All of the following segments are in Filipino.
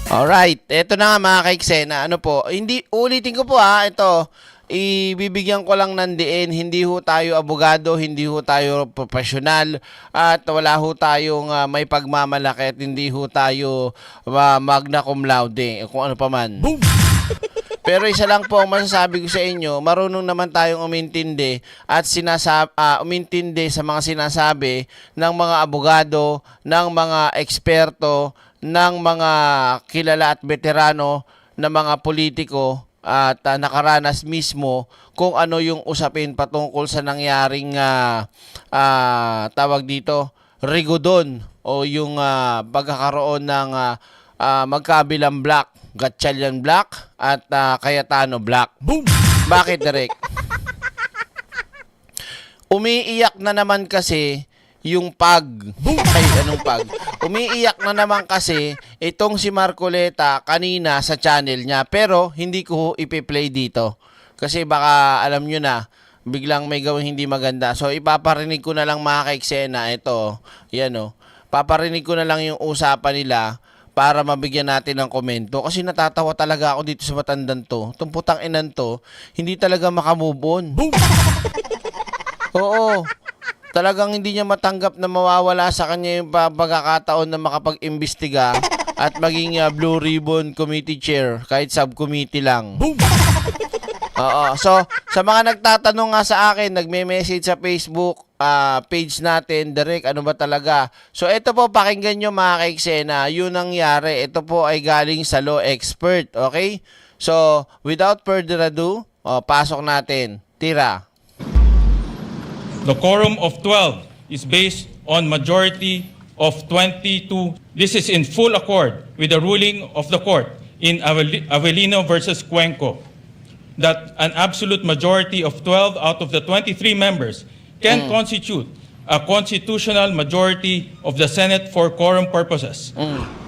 Alright, eto na nga mga kaiksena, ano po, hindi, ulitin ko po ito, ibibigyan ko lang ng diin, hindi ho tayo abogado, hindi ho tayo profesional, at wala ho tayong may pagmamalaki at hindi ho tayo magna cum laude, kung ano pa man. Boom! Pero isa lang po ang masasabi ko sa inyo, marunong naman tayong umintindi at umintindi sa mga sinasabi ng mga abogado, ng mga eksperto, ng mga kilala at veterano na mga politiko at nakaranas mismo kung ano yung usapin patungkol sa nangyaring tawag dito, rigodon o yung pagkakaroon ng magkabilang black, Gatchalian Black at Cayetano Black. Boom! Bakit, Derek? Umiiyak na naman kasi yung pag. Ay, anong pag? Umiiyak na naman kasi itong si Marcoleta kanina sa channel niya. Pero hindi ko ipi-play dito. Kasi baka alam nyo na, biglang may gawin hindi maganda. So, ipaparinig ko na lang mga kaiksena. Ito, yan o. Paparinig ko na lang yung usapan nila para mabigyan natin ng komento. Kasi natatawa talaga ako dito sa matandan to. Itong putang inan to, hindi talaga makamove on. Oo. Talagang hindi niya matanggap na mawawala sa kanya yung pagkakataon na makapag-imbestiga at maging Blue Ribbon Committee Chair kahit subcommittee lang. Oo. So, sa mga nagtatanong nga sa akin, nagme-message sa Facebook page natin, Derek, ano ba talaga? So, ito po, pakinggan nyo mga kaiksena, yun nangyari. Ito po ay galing sa law expert, okay? So, without further ado, pasok natin. Tira. The quorum of 12 is based on majority of 22. This is in full accord with the ruling of the court in Avelino versus Cuenco, that an absolute majority of 12 out of the 23 members can constitute a constitutional majority of the Senate for quorum purposes.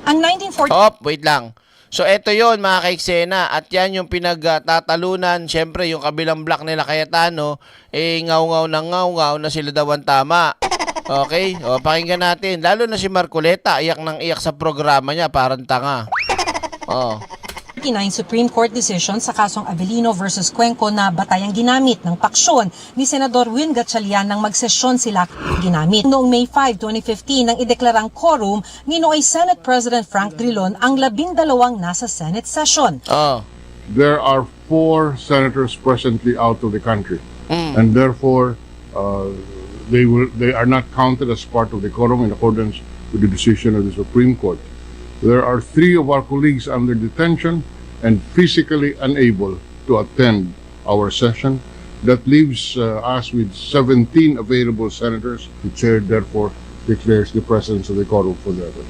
Ang 1940... Wait lang. So, eto yon mga kaiksena. At yan yung pinagtatalunan. Siyempre, yung kabilang block nila Cayetano, ngaw-ngaw na sila daw ang tama. Okay? O, pakinggan natin. Lalo na si Marcoleta, iyak ng iyak sa programa niya, parang tanga. Oh. 19 Supreme Court decision sa kasong Avelino versus Cuenco na batayang ginamit ng paksyon ni Senador Win Gatchalian nang magsesyon sila ginamit. Noong May 5, 2015 nang ideklarang quorum ni noong Senate President Frank Drilon ang 12 nasa Senate session. There are 4 senators presently out of the country, and therefore they are not counted as part of the quorum in accordance with the decision of the Supreme Court. There are 3 of our colleagues under detention and physically unable to attend our session. That leaves us with 17 available senators. The chair therefore declares the presence of the quorum for the other.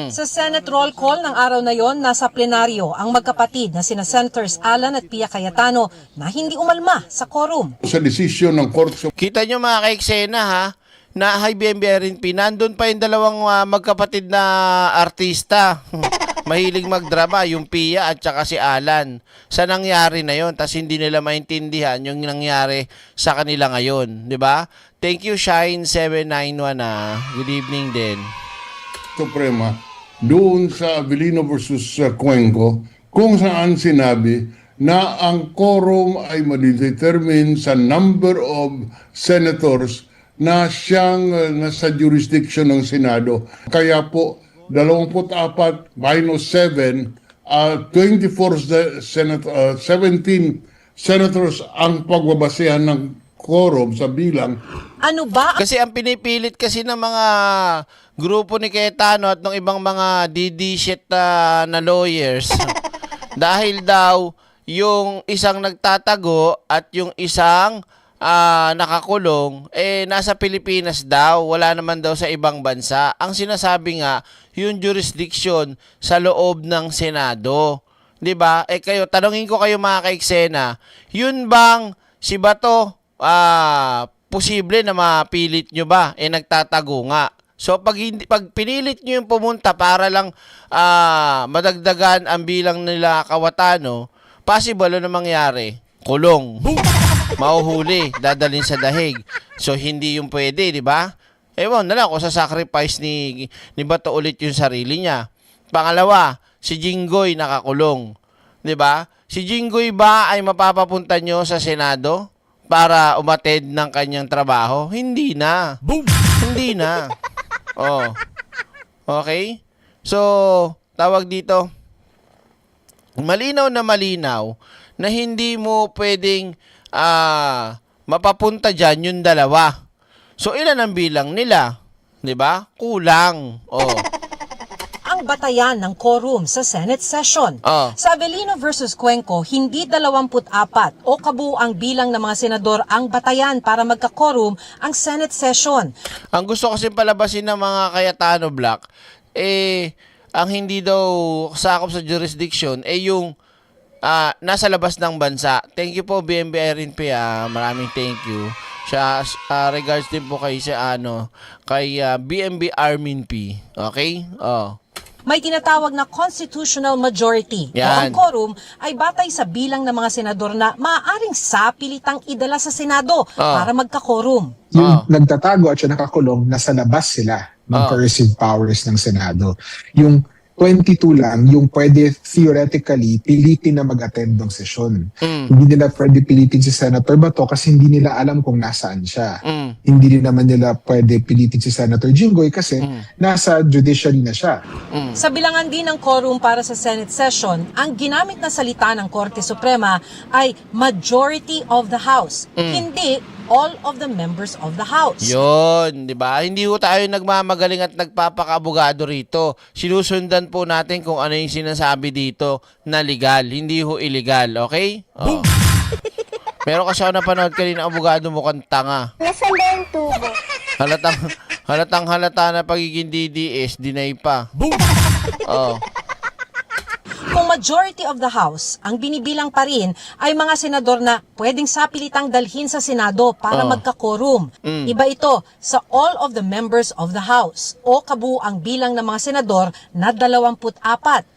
Sa Senate roll call ng araw na yon, nasa plenaryo ang magkapatid na sina Senators Alan at Pia Cayetano na hindi umalma sa quorum. Sa desisyon ng Korte Kita nyo mga kaiksena ha, na hi BMBRNP, nandun pa yung dalawang magkapatid na artista. Mahilig magdrama, yung Pia at saka si Alan. Sa nangyari na yon, tas hindi nila maintindihan yung nangyari sa kanila ngayon, di ba? Thank you Shine 791 Good evening din. Suprema doon sa Avelino versus Cuenco, kung saan sinabi na ang quorum ay madidetermine sa number of senators na siyang nasa jurisdiction ng Senado. Kaya po, 24 minus 7, 17 senators ang pagbabasehan ng quorum sa bilang. Ano ba? Kasi ang pinipilit kasi ng mga grupo ni Cayetano at ng ibang mga DD shit na lawyers, dahil daw yung isang nagtatago at yung isang nakakulong, nasa Pilipinas daw, wala naman daw sa ibang bansa. Ang sinasabi nga, yung jurisdiction sa loob ng Senado. 'Di ba? Kayo, tanungin ko kayo mga kaiksena, yun bang si Bato, posible na mapilit nyo ba? Nagtatago nga. So, pag pinilit nyo yung pumunta para lang madagdagan ang bilang nila Kawatano, possible na mangyari, kulong. Mauhuli, dadalhin sa dahig. So, hindi yung pwede, di ba? Ewan na lang kung sa sacrifice ni Bato ulit yung sarili niya. Pangalawa, si Jinggoy nakakulong. 'Di ba? Si Jinggoy ba ay mapapapunta nyo sa Senado para umattend ng kanyang trabaho? Hindi na. Boom! Hindi na. Oh. Okay? So, tawag dito, malinaw na hindi mo pwedeng mapapunta dyan yung dalawa. So, ilan ang bilang nila? 'Di ba? Kulang. Oh. Ang batayan ng quorum sa Senate session. Oh. Sa Avellino versus Cuenco, hindi 24 o kabuang bilang ng mga senador ang batayan para magka-quorum ang Senate session. Ang gusto kasi palabasin ng mga Cayetano Black, ang hindi daw sakop sa jurisdiction, yung nasa labas ng bansa. Thank you po, BMB RNP. Maraming thank you. Siya, regards din po kay BMB Armin P. Okay? Oh. May tinatawag na constitutional majority. O Yan. ang quorum ay batay sa bilang ng mga senador na maaaring sapilitang idala sa Senado para magka-quorum. Yung nagtatago at yung nakakulong, nasa labas sila ng coercive powers ng Senado. Yung 22 lang, yung pwede theoretically pilitin na mag-attend ng sesyon. Hindi nila pwede pilitin si Senator Bato kasi hindi nila alam kung nasaan siya. Hindi rin naman nila pwede pilitin si Senator Jinggoy kasi nasa judiciary na siya. Sa bilangan din ng quorum para sa Senate session, ang ginamit na salita ng Korte Suprema ay majority of the House, hindi all of the members of the House. Yun, di ba? Hindi ho tayo nagmamagaling at nagpapakabugado rito. Sinusundan po natin kung ano yung sinasabi dito na legal, hindi ho illegal, okay? Oh. Pero kasi ako napanood kanina, abogado mukhang tanga. Nasaan ba yung tubo? Halata na pagiging DDS, deny pa. Oh. Kung majority of the House, ang binibilang pa rin ay mga senador na pwedeng sapilitang dalhin sa Senado para magka-quorum. Iba ito sa all of the members of the House o kabuang bilang ng mga senador na 24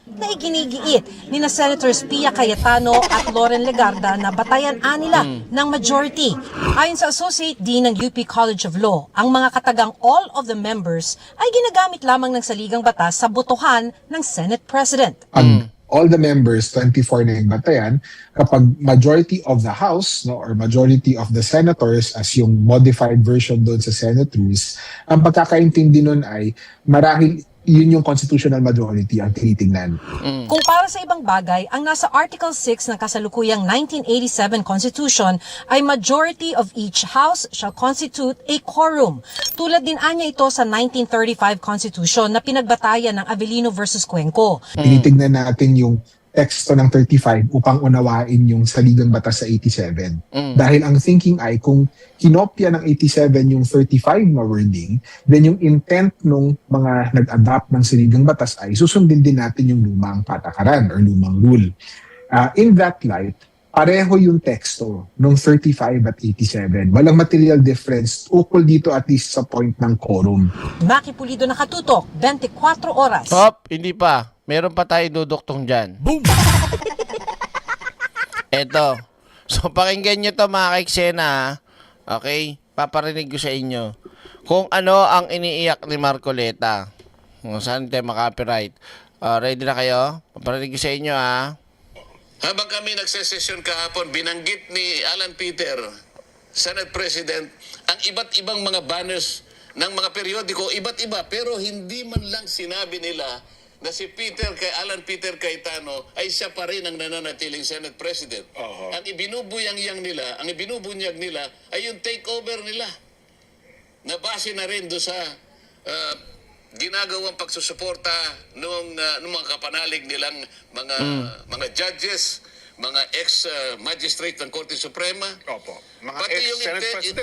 na iginigiit ni na Senators Pia Cayetano at Loren Legarda na batayan nila ng majority. Ayon sa Associate Dean ng UP College of Law, ang mga katagang all of the members ay ginagamit lamang ng saligang batas sa botohan ng Senate President. All the members, 24 na yung batayan, kapag majority of the House or majority of the senators as yung modified version doon sa Senate rules, ang pagkakaintindi nun ay marahil yun yung constitutional majority ang tinitingnan. Kung para sa ibang bagay, ang nasa Article 6 ng kasalukuyang 1987 Constitution ay majority of each House shall constitute a quorum. Tulad din anya ito sa 1935 Constitution na pinagbatayan ng Avellino versus Cuenco. Tinitingnan natin yung teksto ng 35 upang unawain yung saligang batas sa 87. Dahil ang thinking ay kung kinopya ng 87 yung 35 na wording, then yung intent ng mga nag-adapt ng saligang batas ay susundin din natin yung lumang patakaran or lumang rule. In that light, pareho yung teksto ng 35 at 87. Walang material difference ukol dito at least sa point ng quorum. Maki Pulido nakatutok, 24 oras. Hop, hindi pa. Meron pa tayo duduktong dyan. Boom! Eto. So, pakinggan nyo to mga kaiksena. Okay? Paparinig ko sa inyo. Kung ano ang iniiyak ni Marcoleta. Saan tayo makapiright? Ready na kayo? Paparinig ko sa inyo, Habang kami nagsesesyon kahapon, binanggit ni Alan Peter, Senate President, ang iba't ibang mga banners ng mga periodiko, iba't iba, pero hindi man lang sinabi nila na si Alan Peter Cayetano ay siya pa rin ang nananatiling Senate President. Ang ibinubunyag nila ay yung takeover nila. Na base na rin doon sa ginagawang pagsusuporta ng mga kapanalig nilang mga judges, mga ex-magistrate ng Korte Suprema. Opo. Mga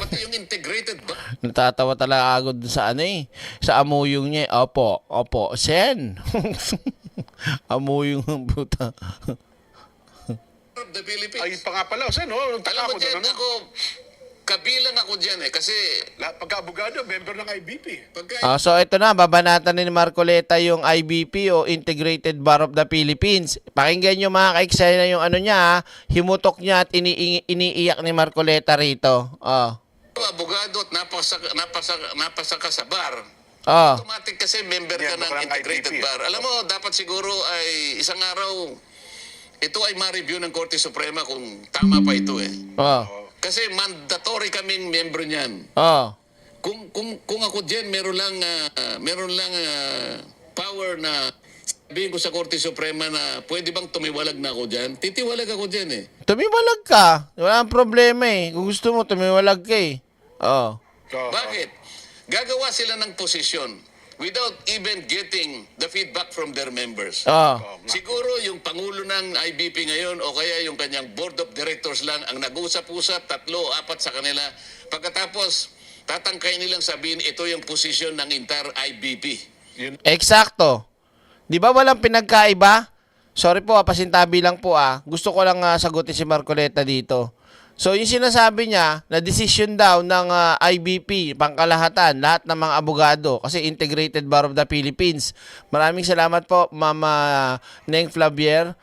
Pati yung integrated Natatawa talaga agad sa sa amuyong niya. Opo, Sen. Amuyong ng puta. of the Philippines. Ay, pa nga pala. Sen, no? Alam mo dyan, kabilang ako dyan kasi Pagka-abogado, member ng IBP. So ito na, babanatan ni Marcoleta yung IBP o Integrated Bar of the Philippines. Pakinggan nyo mga kaiksena yung ano niya, himutok niya at iniiyak ni Marcoleta rito. abogado at napasa ka sa bar. Ah. Automatic kasi member ka Member ng ka ng integrated IBP. bar. Alam mo, dapat siguro ay isang araw, ito ay ma-review ng Korte Suprema kung tama pa ito eh. Ah. Kasi mandatory kaming membro niyan. Ah. Kung ako diyan meron lang power na sabihin ko sa Korte Suprema na pwede bang tumiwalag na ako diyan, titiwalag ako diyan eh. Tumiwalag ka. Wala ang problema eh. Kung gusto mo, tumiwalag ka eh. Oh. Bakit? Gagawa sila ng posisyon without even getting the feedback from their members. Oh. Siguro yung Pangulo ng IBP ngayon o kaya yung kanyang Board of Directors lang ang nag-usap-usap, 3, 4 sa kanila. Pagkatapos, tatangkay nilang sabihin ito yung posisyon ng entire IBP. Eksakto. Di ba walang pinagkaiba? Sorry po, pasintabi lang po Gusto ko lang sagutin si Marcoleta dito. So, yung sinasabi niya na decision daw ng IBP, pangkalahatan, lahat ng mga abogado, kasi Integrated Bar of the Philippines. Maraming salamat po, Mama Neng Flavier.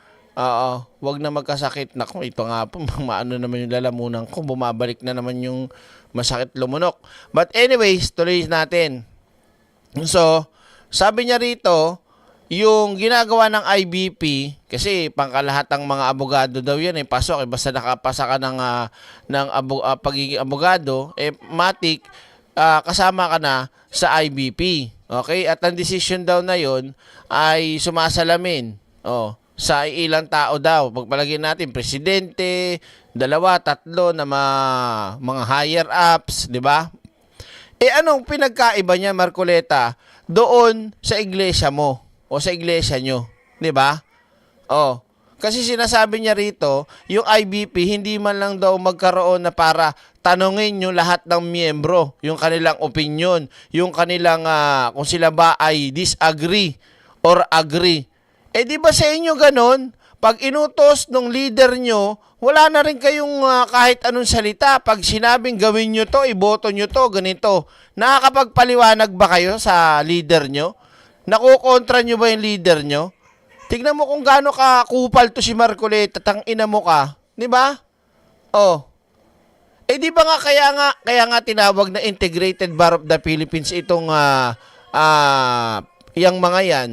Wag na magkasakit. Naku, ito nga po, maano naman yung lalamunan ko. Bumabalik na naman yung masakit lumunok. But anyways, tuloy natin. So, sabi niya rito, yung ginagawa ng IBP, kasi pangkalahatang mga abogado daw yan pasok basta nakapasa ka ng pagiging abogado, matik, kasama ka na sa IBP. Okay? At ang decision daw na yon ay sumasalamin sa ilang tao daw. Pagpalagay natin, presidente, 2, 3 na mga higher ups, di ba? Anong pinagkaiba niya, Marcoleta, doon sa iglesia mo o sa iglesia nyo? Di ba? Kasi sinasabi niya rito, yung IBP hindi man lang daw magkaroon na para tanungin yung lahat ng miyembro, yung kanilang opinion, yung kanilang kung sila ba ay disagree or agree. Di ba sa inyo ganon? Pag inutos ng leader nyo, wala na rin kayong kahit anong salita. Pag sinabing gawin nyo to, iboto nyo to, ganito. Nakakapagpaliwanag ba kayo sa leader nyo? Nakukontra nyo ba yung leader nyo? Tignan mo kung gaano ka kupal to si Marcoleta, tangina mo ka. Di ba? Di ba nga kaya nga tinawag na Integrated Bar of the Philippines itong yung mga yan.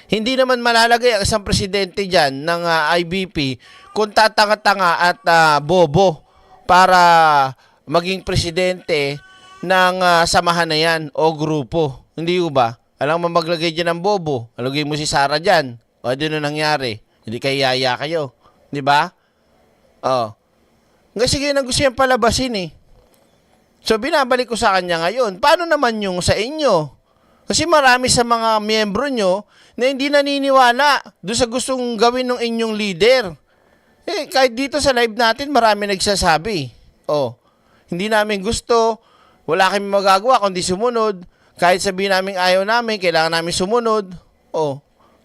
Hindi naman malalagay ang isang presidente dyan ng IBP kung tatanga-tanga at bobo para maging presidente ng samahan na yan o grupo. Hindi ba? Alam mo maglagay dyan ng bobo. Alagay mo si Sara dyan. O, di na nangyari. Hindi kayo yaya kayo. Di ba? Nga sige na gusto yung palabasin eh. So, binabalik ko sa kanya ngayon. Paano naman yung sa inyo? Kasi marami sa mga miyembro nyo na hindi naniniwala doon sa gustong gawin ng inyong leader. Kahit dito sa live natin, marami nagsasabi. Hindi namin gusto. Wala kami magagawa kundi sumunod. Kahit sabihin namin ayaw namin, kailangan namin sumunod.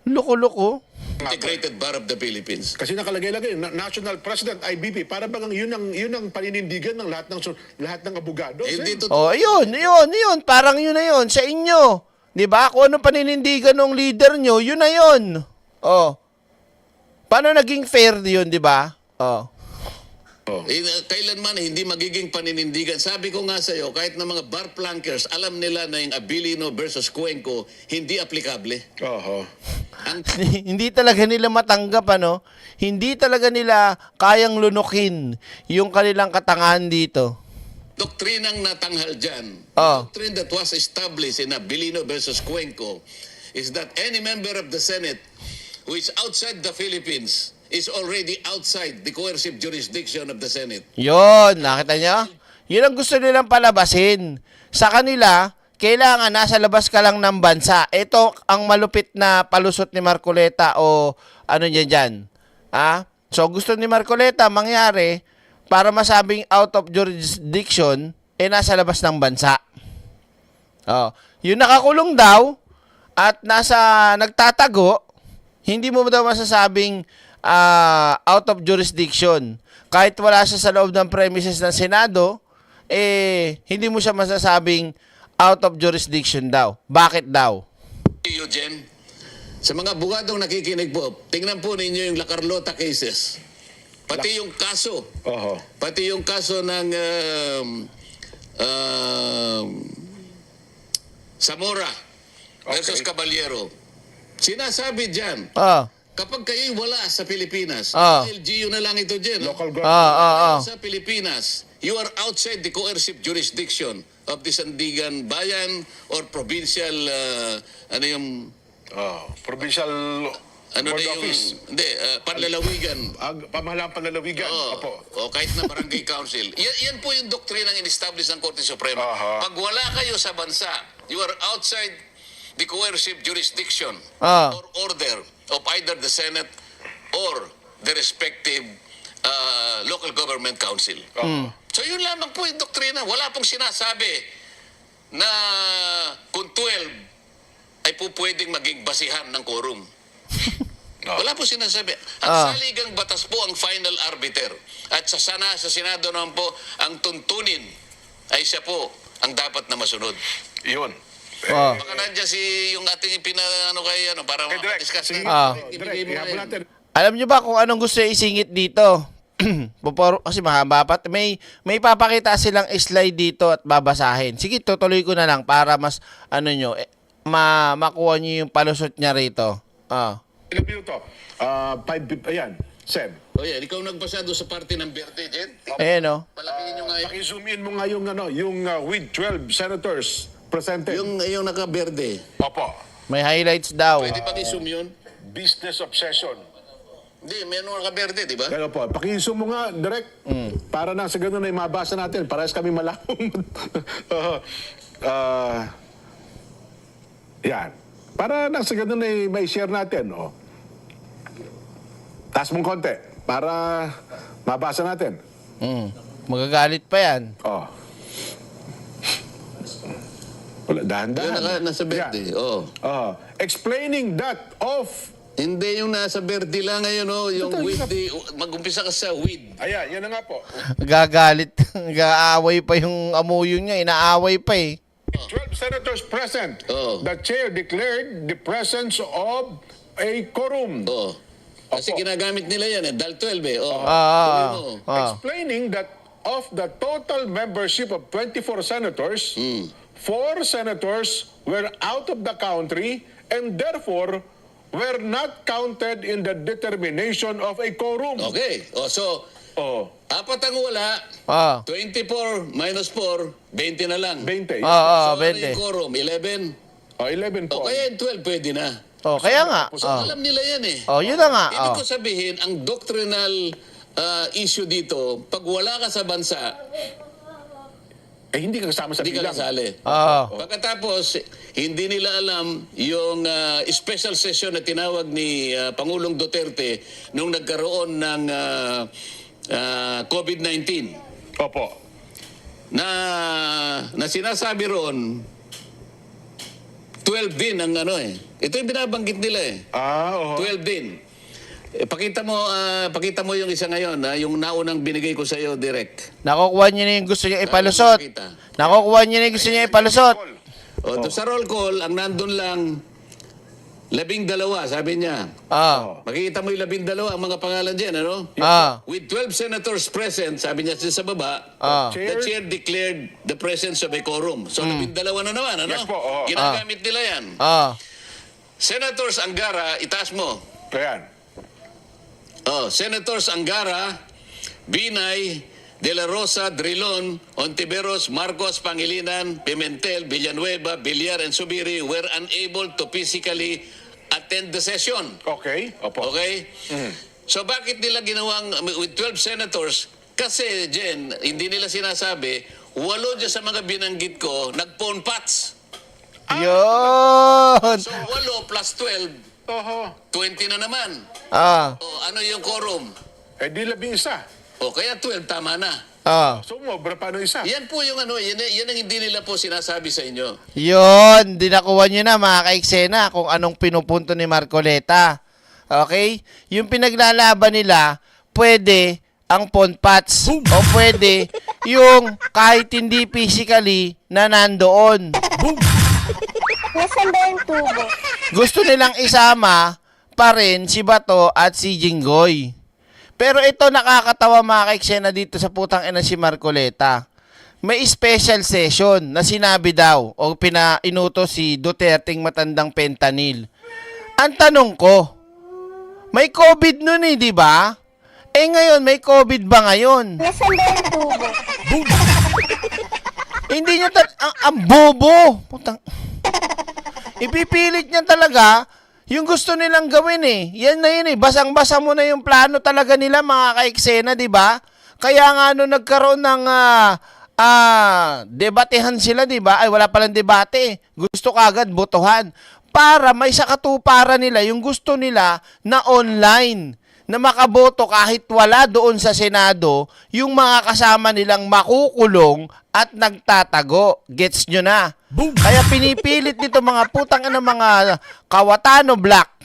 Loko-loko. Integrated Bar of the Philippines. Kasi nakalagay-lagay, National President, IBP, para bang yun ang paninindigan ng lahat ng abogado? Hindi Sen? to. Yun. Parang yun na yun. Sa inyo. Diba? Kung ano paninindigan ng leader nyo, yun na yun. Paano naging fair yun, diba? Kailanman hindi magiging paninindigan. Sabi ko nga sa iyo, kahit na mga bar plankers, alam nila na yung Abilino versus Cuenco hindi aplikable. Hindi talaga nila matanggap, Hindi talaga nila kayang lunukin yung kanilang katangahan dito. Doktrinang natanghal dyan, doctrine that was established in Abilino versus Cuenco is that any member of the Senate who is outside the Philippines is already outside the coercive jurisdiction of the Senate. Yun, nakita nyo? Yun ang gusto nilang palabasin. Sa kanila, kailangan nasa labas ka lang ng bansa. Ito ang malupit na palusot ni Marcoleta o ano niya dyan. So gusto ni Marcoleta mangyari para masabing out of jurisdiction, nasa labas ng bansa. Yung nakakulong daw at nagtatago, hindi mo daw masasabing out of jurisdiction. Kahit wala siya sa loob ng premises ng Senado, hindi mo siya masasabing out of jurisdiction daw. Bakit daw? Eugene, sa mga bugadong nakikinig po, tingnan po ninyo yung La Carlota cases. Pati yung kaso. Pati yung kaso ng Zamora versus Caballero. Sinasabi dyan, Ah. kapag kayo'y wala sa Pilipinas, Ah. LGU na lang ito dyan. Local Ah, government. ah, ah. Sa Pilipinas, you are outside the coercive jurisdiction of the Sandigan Bayan or provincial, ano yung, Provincial ano board na yung, office. hindi, panlalawigan. Pamahalaan panlalawigan. Opo. O kahit na barangay council. Yan po yung doktrinang in-establish ng Korte Suprema. Aha. Pag wala kayo sa bansa, you are outside the coercive jurisdiction Ah. or order of either the Senate or the respective local government council. So yun lamang po yung doktrina. Wala pong sinasabi na kung 12 ay po pwedeng maging basihan ng quorum. Wala po sinasabi. Ang saligang batas po ang final arbiter. At sa Senado naman po, ang tuntunin ay siya po ang dapat na masunod. Yun. Ah. Baka nandiyan yung ating para Direk, discuss sige. Ibigay mo Ihapon ngayon. natin. Alam nyo ba kung anong gusto isingit dito? Kasi mahaba pa. May papakita silang slide dito at babasahin. Sige, tutuloy ko na lang para mas makuha nyo yung palusot niya rito. Ilang minuto? 5, ayan. Seb. O yan, ikaw nagbasa doon sa party ng Verde, Jen. Ayan o. Palakihin nyo nga yun. Paki-zoom in mo nga yung with 12 senators presented. Yung naka-Verde. Opo. May highlights daw. Pwede paki-zoom yun? Business obsession. Hindi, meron naka-Verde, di ba? Kaya po, paki-zoom mo nga, direct. Para na sa ganun ay mabasa natin. Parehas kami malawang. Yan. Para na sa ganun ay may share natin. Taas mong konti. Para mabasa natin. Magagalit pa yan. Wala, dahan-dahan. Yung nasa Verde, Yan. oo. Explaining that of... Hindi yung nasa Verde lang ngayon, yung with mag-umpisa ka sa with. Ayan, yan na nga po. Gagalit. Gaaway pa yung amuyo niya. Inaaway pa eh. 12 senators present. Oh. The chair declared the presence of a quorum. Oo. Kasi Opo. ginagamit nila yan, DAL 12 eh. Oo. Ah, Tuloy mo. Explaining that of the total membership of 24 senators, 4 senators were out of the country and therefore were not counted in the determination of a quorum. Okay. So, Oh, 4 ang wala, Ah. 24 minus 4, 20 na lang. 20. Ah, So, ano 20. yung quorum? 11? 11 O po. kaya yung 12 pwede na. Oh, kaya nga. So, alam nila yan eh. Yun na nga. Ibig ko sabihin, ang doctrinal issue dito, pag wala ka sa bansa, Hindi ka kasama sa hindi ka bilang. kasali. Pagkatapos, hindi nila alam yung special session na tinawag ni Pangulong Duterte nung nagkaroon ng COVID-19 Opo. na sinasabi ron 12 din ang ito yung binabanggit nila eh. Oo. 12 din. Pakita mo yung isa ngayon, yung naunang binigay ko sa iyo direct. Nakukuha niya na yung gusto niya ipalusot. Pakita. Nakukuha niya na yung gusto niya ipalusot. Doon sa roll call, ang nandun lang 12, sabi niya. Makikita mo yung 12 ang mga pangalan dyan, ano? With 12 senators present, sabi niya sa baba, the chair declared the presence of a quorum. So, 12 na naman, ano? Yes po, oo. Ginagamit nila yan. Senators Angara, itaas mo. Ayan. Senators Angara, Binay, De La Rosa, Drilon, Ontiveros, Marcos, Pangilinan, Pimentel, Villanueva, Villar, and Subiri were unable to physically attend the session. Okay. Opo. Okay? So bakit nila ginawang with 12 senators? Kasi, Jen, hindi nila sinasabi, 8 dyan sa mga binanggit ko, nag-phone pats. Yun! So 8 plus 12, Oho. 20 na naman. Ano yung quorum? Di 11. Kaya 12, tama na. So, mobra pa ng isa. Yan po yung yan ang hindi nila po sinasabi sa inyo. Yun! Dinakuha niyo na mga kaiksena kung anong pinupunto ni Marcoleta. Okay? Yung pinaglalaban nila, pwede ang ponpats. O pwede yung kahit hindi physically na nandoon. Nasaan ba yung tubo? Gusto nilang isama pa rin si Bato at si Jinggoy. Pero ito nakakatawa mga kaiksena dito sa putang ina si Marcoleta. may special session na sinabi daw o pinainuto si Duterteng matandang fentanyl. Ang tanong ko, may COVID nun eh, di ba? Eh ngayon, may COVID ba ngayon? Nasaan ba yung tubo? Hindi niya ang bobo. Putang. Ipipilit niya talaga yung gusto nilang gawin eh. Yan na yun eh. Basang-basa mo na yung plano talaga nila mga ka-eksena, di ba? Kaya nga nagkaroon ng debatehan sila, di ba? Ay, wala palang debate. Gusto kagad botohan. Para may sakatuparan nila yung gusto nila na online. Na makaboto kahit wala doon sa Senado, yung mga kasama nilang makukulong at nagtatago. Gets nyo na? Boom. Kaya pinipilit nito mga putang ng mga Kawatano Black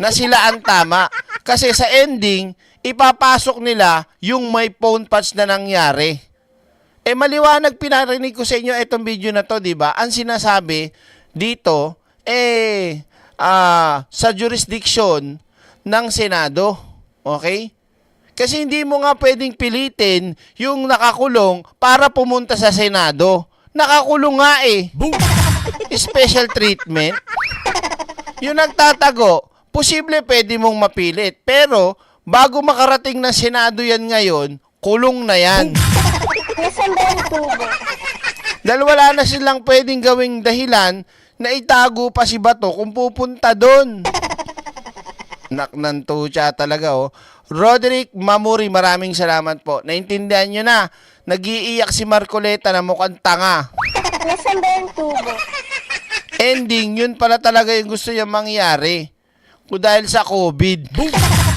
na sila ang tama. Kasi sa ending, ipapasok nila yung may phone patch na nangyari. Eh maliwanag pinarinig ko sa inyo itong video na to, di ba? Ang sinasabi dito, sa jurisdiction ng Senado. Okay? Kasi hindi mo nga pwedeng pilitin yung nakakulong para pumunta sa Senado. Nakakulong nga eh. Special treatment. Yung nagtatago, posible pwede mong mapilit. Pero, bago makarating na Senado yan ngayon, kulong na yan. Nasaan ba yung tubo? Dahil wala na silang pwedeng gawing dahilan na itago pa si Bato kung pupunta doon. Naknanto siya talaga, oh. Roderick Mamuri, maraming salamat po. Naintindihan nyo na. Nag-iiyak si Marcoleta na mukhang tanga. Nasaan ba yung tubo? Ending, yun pala talaga yung gusto niya mangyari. Kung dahil sa COVID.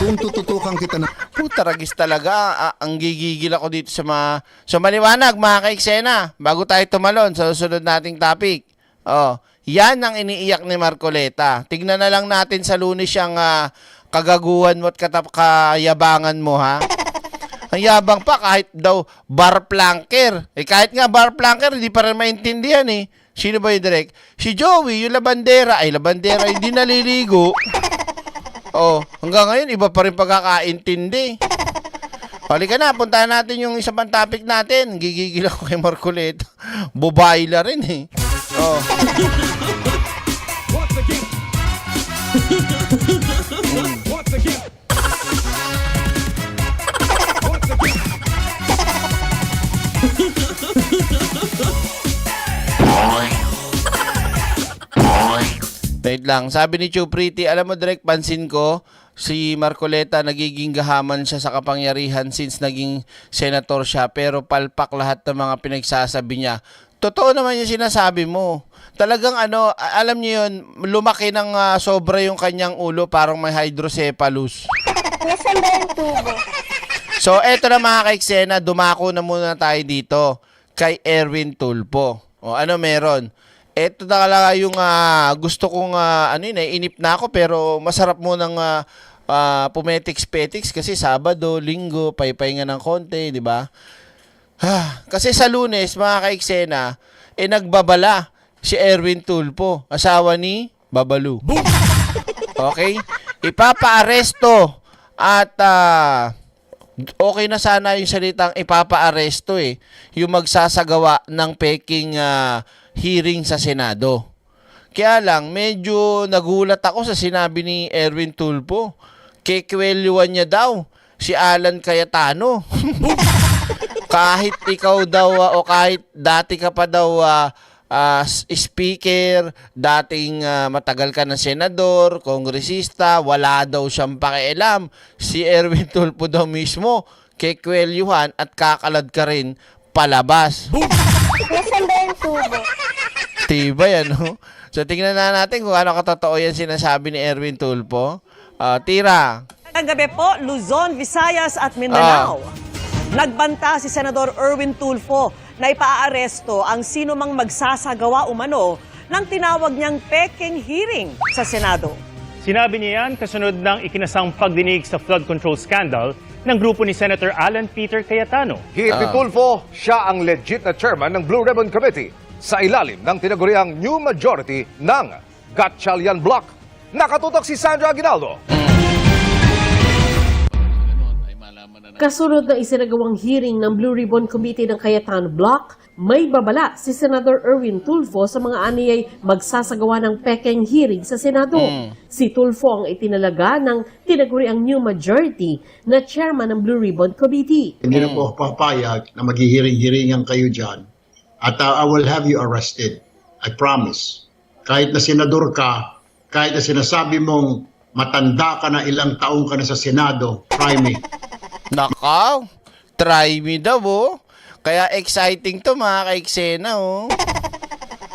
Kung tututukan kita na... Putaragis talaga. Ang gigigil ako dito sa mga... So, maliwanag, mga ka-eksena. Bago tayo tumalon sa susunod nating topic. Oh, yan ang iniiyak ni Marcoleta. Tignan na lang natin sa Lunes yung kagaguhan mo at kayabangan mo, ha? Ang yabang pa kahit daw bar planker. Eh kahit nga bar planker, hindi pa rin maintindihan eh. Sino ba yung direct? Si Joey, yung labandera. Ay, labandera, hindi naliligo. Oh, hanggang ngayon, iba pa rin pagkakaintindi. Halika na, puntahan natin yung isang pang topic natin. Gigigil ako kay Marcoleta. Bubayla rin eh. Oh. Wait lang, sabi ni Chupriti, alam mo direct pansin ko, si Marcoleta nagiging gahaman siya sa kapangyarihan since naging senator siya, pero palpak lahat ng mga pinagsasabi niya. Totoo naman yung sinasabi mo. Talagang alam niyo yun, lumaki ng sobra yung kanyang ulo, parang may hydrocephalus. Nasaan ba yung tubo? So, eto na mga ka-eksena, dumako na muna tayo dito kay Erwin Tulfo. O, ano meron? Eto na talaga yung gusto kong, inip na ako, pero masarap mo ng pumetiks-petiks kasi Sabado, Linggo, paypahinga ng konti, di ba? Kasi sa Lunes, mga ka-eksena, nagbabala si Erwin Tulfo, asawa ni Babalu. Okay? Ipapa-aresto at okay na sana yung salitang ipapa-aresto eh, yung magsasagawa ng peking hearing sa Senado. Kaya lang, medyo nagulat ako sa sinabi ni Erwin Tulfo. Kekwelyuan niya daw si Alan Cayetano. Kahit ikaw daw o kahit dati ka pa daw speaker, dating matagal ka na senador, kongresista, wala daw siyang pakialam. Si Erwin Tulfo daw mismo kekwelyuhan at kakalad ka rin palabas. Nasaan ba yung tubo? Tibay, ano? So, tingnan na natin kung ano katotoo yan sinasabi ni Erwin Tulfo. Tira. Kagabi po, Luzon, Visayas at Mindanao. Nagbanta si Senador Erwin Tulfo na ipaaresto ang sino mang magsasagawa umano ng tinawag niyang peking hearing sa Senado. Sinabi niya yan kasunod ng ikinasang pagdinig sa flood control scandal ng grupo ni Senator Alan Peter Cayetano. Hihit ni Tulfo, siya ang legit na chairman ng Blue Ribbon Committee sa ilalim ng tinaguriang new majority ng Gatchalian Bloc. Nakatutok si Sandra Aguinaldo. Ganon ay malaman na Kasunod na isinagawang hearing ng Blue Ribbon Committee ng Cayetano Block, may babala si Senador Erwin Tulfo sa mga aniyay magsasagawa ng pekeng hearing sa Senado. Si Tulfo ang itinalaga ng tinaguriang new majority na chairman ng Blue Ribbon Committee. Hindi na po ako papayag na maghihiring-hiringan kayo dyan at I will have you arrested. I promise. Kahit na senador ka, kahit na sinasabi mong matanda ka na, ilang taong ka na sa Senado, try me. Nakaw, try me daw, oh. Kaya exciting to, mga ka-eksena, oh.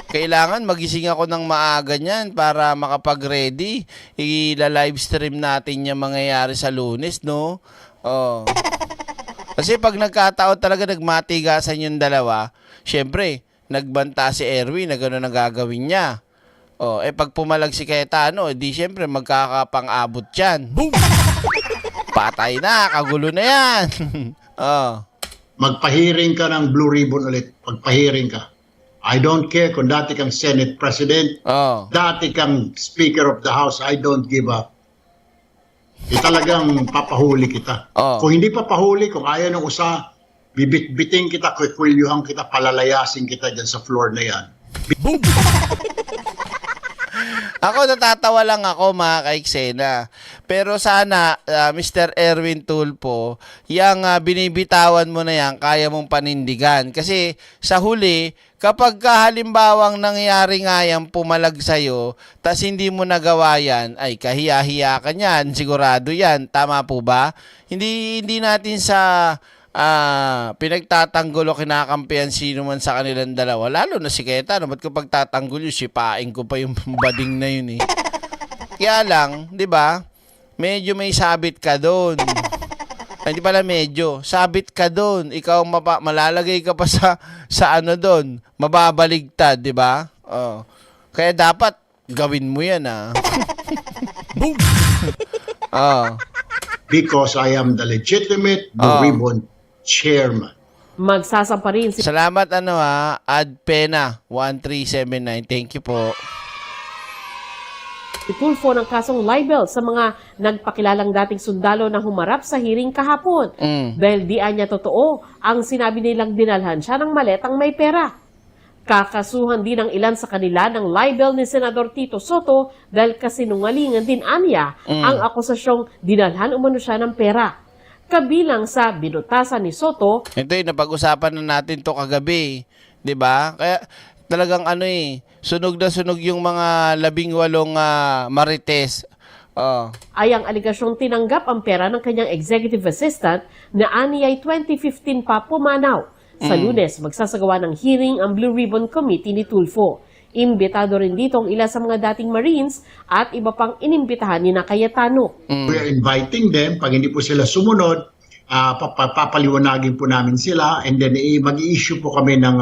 Kailangan magising ako ng maaga niyan para makapag-ready. I-livestream natin yung mangyayari sa Lunes, no? Oh. Kasi pag nagkataon talaga nagmatigasan yung dalawa, syempre, nagbanta si Erwin na gano'n ang gagawin niya. Oh, pag pumalag si Cayetano, di syempre magkakapang-abot yan. Boom! Patay na, kagulo na yan. Oh. Magpahiring ka ng Blue Ribbon ulit. Magpahiring ka. I don't care kung dati kang Senate President, dati kang Speaker of the House, I don't give up. Talagang papahuli kita. Kung hindi papahuli, kung ayaw ng usa, bibit-biting kita, kwikwilyohan kita, palalayasin kita dyan sa floor na yan. Boom! Ako natatawa lang ako, mga ka-eksena. Pero sana, Mr. Erwin Tulfo, yung binibitawan mo na yan, kaya mong panindigan. Kasi sa huli, kapag halimbawang nangyari nga yan, pumalag sa'yo, tas hindi mo nagawa yan, ay kahiya-hiya ka niyan, sigurado yan. Tama po ba? Hindi natin sa pinagtatanggol o kinakampihan sino man sa kanilang dalawa, lalo na si Cayetano. Ba't kapag tatanggol yun, sipain ko pa yung bading na yun eh. Kaya lang, di ba, medyo may sabit ka doon. Hindi pala medyo, sabit ka doon. Ikaw malalagay ka pa sa ano doon, mababaligtad, di ba? Oh. Kaya dapat gawin mo yan, ah. Boom! Oh. Because I am the legitimate Blue Ribbon Chairman. Magsasampa rin si Salamat Ad Pena 1379. Thank you po. Tulfo ng kasong libel sa mga nagpakilalang dating sundalo na humarap sa hearing kahapon. Dahil di niya totoo ang sinabi nilang dinalhan siya ng maletang may pera. Kakasuhan din ng ilan sa kanila ng libel ni Senador Tito Soto dahil kasinungalingan din aniya ang akusasyong dinalhan umano siya ng pera. Kabilang sa binutasan ni Soto. Ito napag-usapan na natin to kagabi, 'di ba? Kaya talagang sunog na sunog yung mga 18 marites. Ay ang aligasyong tinanggap ang pera ng kanyang executive assistant na aniyay 2015 pa pumanaw. Sa Lunes, magsasagawa ng hearing ang Blue Ribbon Committee ni Tulfo. Imbitado rin dito ang ilan sa mga dating Marines at iba pang inimbitahan ni Cayetano. We are inviting them. Pag hindi po sila sumunod, papaliwanagin po namin sila and then mag-i-issue po kami ng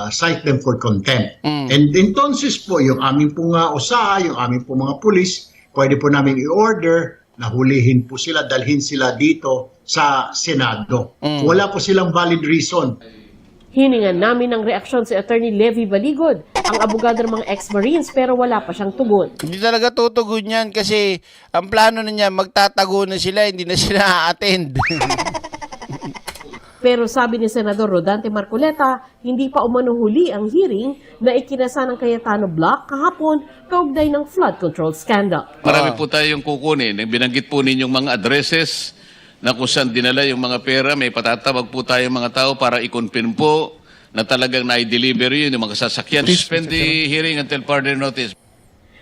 cite them for contempt. And entonces po, yung aming pong yung aming pong mga pulis, pwede po namin i-order na hulihin po sila, dalhin sila dito sa Senado. Wala po silang valid reason. Hiningan namin ng reaksyon si Attorney Levy Baligod, ang abogado ng mga ex-Marines, pero wala pa siyang tugon. Hindi talaga tutugon yan kasi ang plano na niya, magtatago na sila, hindi na sila a-attend. Pero sabi ni Senador Rodante Marcoleta, hindi pa umanuhuli ang hearing na ikinasa ng Cayetano Block kahapon kaugnay ng flood control scandal. Marami po tayong kukunin. Binanggit po ninyong mga addresses na kung saan dinala yung mga pera, may patatawag po tayo mga tao para i-confirm po na talagang na-deliver yun, yung mga sasakyan. Suspend the hearing until further notice.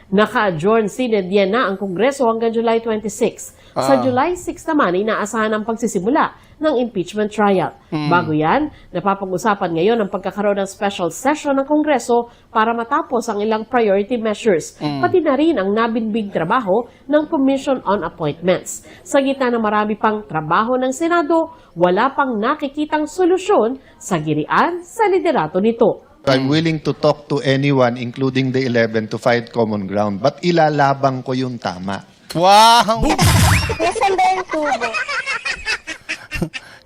Naka-adjourn sinedya na ang Kongreso hanggang July 26. Sa July 6 naman, inaasahan ang pagsisimula ng impeachment trial. Bago yan, napapag-usapan ngayon ang pagkakaroon ng special session ng Kongreso para matapos ang ilang priority measures, pati na rin ang nabinbig trabaho ng Commission on Appointments. Sa gitna ng marami pang trabaho ng Senado, wala pang nakikitang solusyon sa girian sa liderato nito. I'm willing to talk to anyone, including the 11, to find common ground. But ilalabang ko yung tama. Wow! Nasaan ba yung tubo?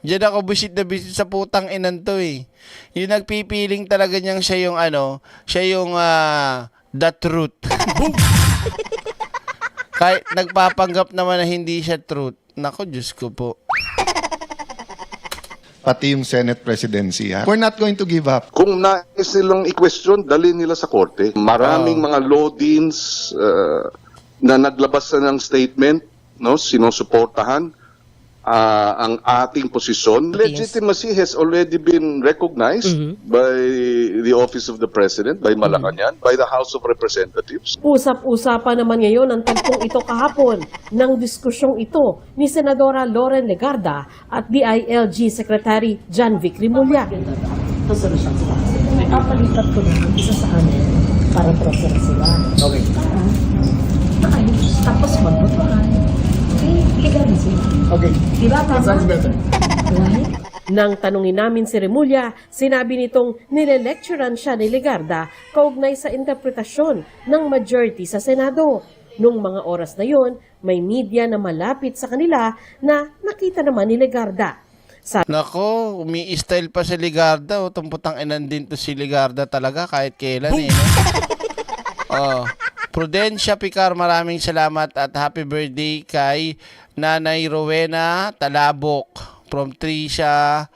Diyan ako bisit na bisit sa putang inan to eh. Yung nagpipiling talaga niyang siya yung the truth. Kahit nagpapanggap naman na hindi siya truth. Nako, Diyos ko po. Pati yung Senate presidency. Ha? We're not going to give up. Kung nais nilang i-question, dalhin nila sa korte. Maraming mga law deans na naglabas na ng statement, no, sinusuportahan ang ating posisyon. Legitimacy has already been recognized by the Office of the President, by Malacanang, by the House of Representatives. Usap-usapan naman ngayon ang tagpong ito kahapon ng diskusyong ito ni Senadora Loren Legarda at DILG Secretary John Vic Rimulya. Papalipat ko na isa sa amin para proseso sila. Okay. Tapos magbutuhan. Legal na sila. Okay. Diba, tama? Sounds better. Right? Nang tanungin namin si Rimulya, sinabi nitong nile-lecturean siya ni Legarda kaugnay sa interpretasyon ng majority sa Senado. Nung mga oras na yon, may media na malapit sa kanila na nakita naman ni Legarda. Nako, umi-style pa si Legarda. O, tumputang inan din to si Legarda talaga kahit kailan eh. No? Oh. Prudencia Picar, maraming salamat at happy birthday kay Nanay Rowena Talabok from Trisha,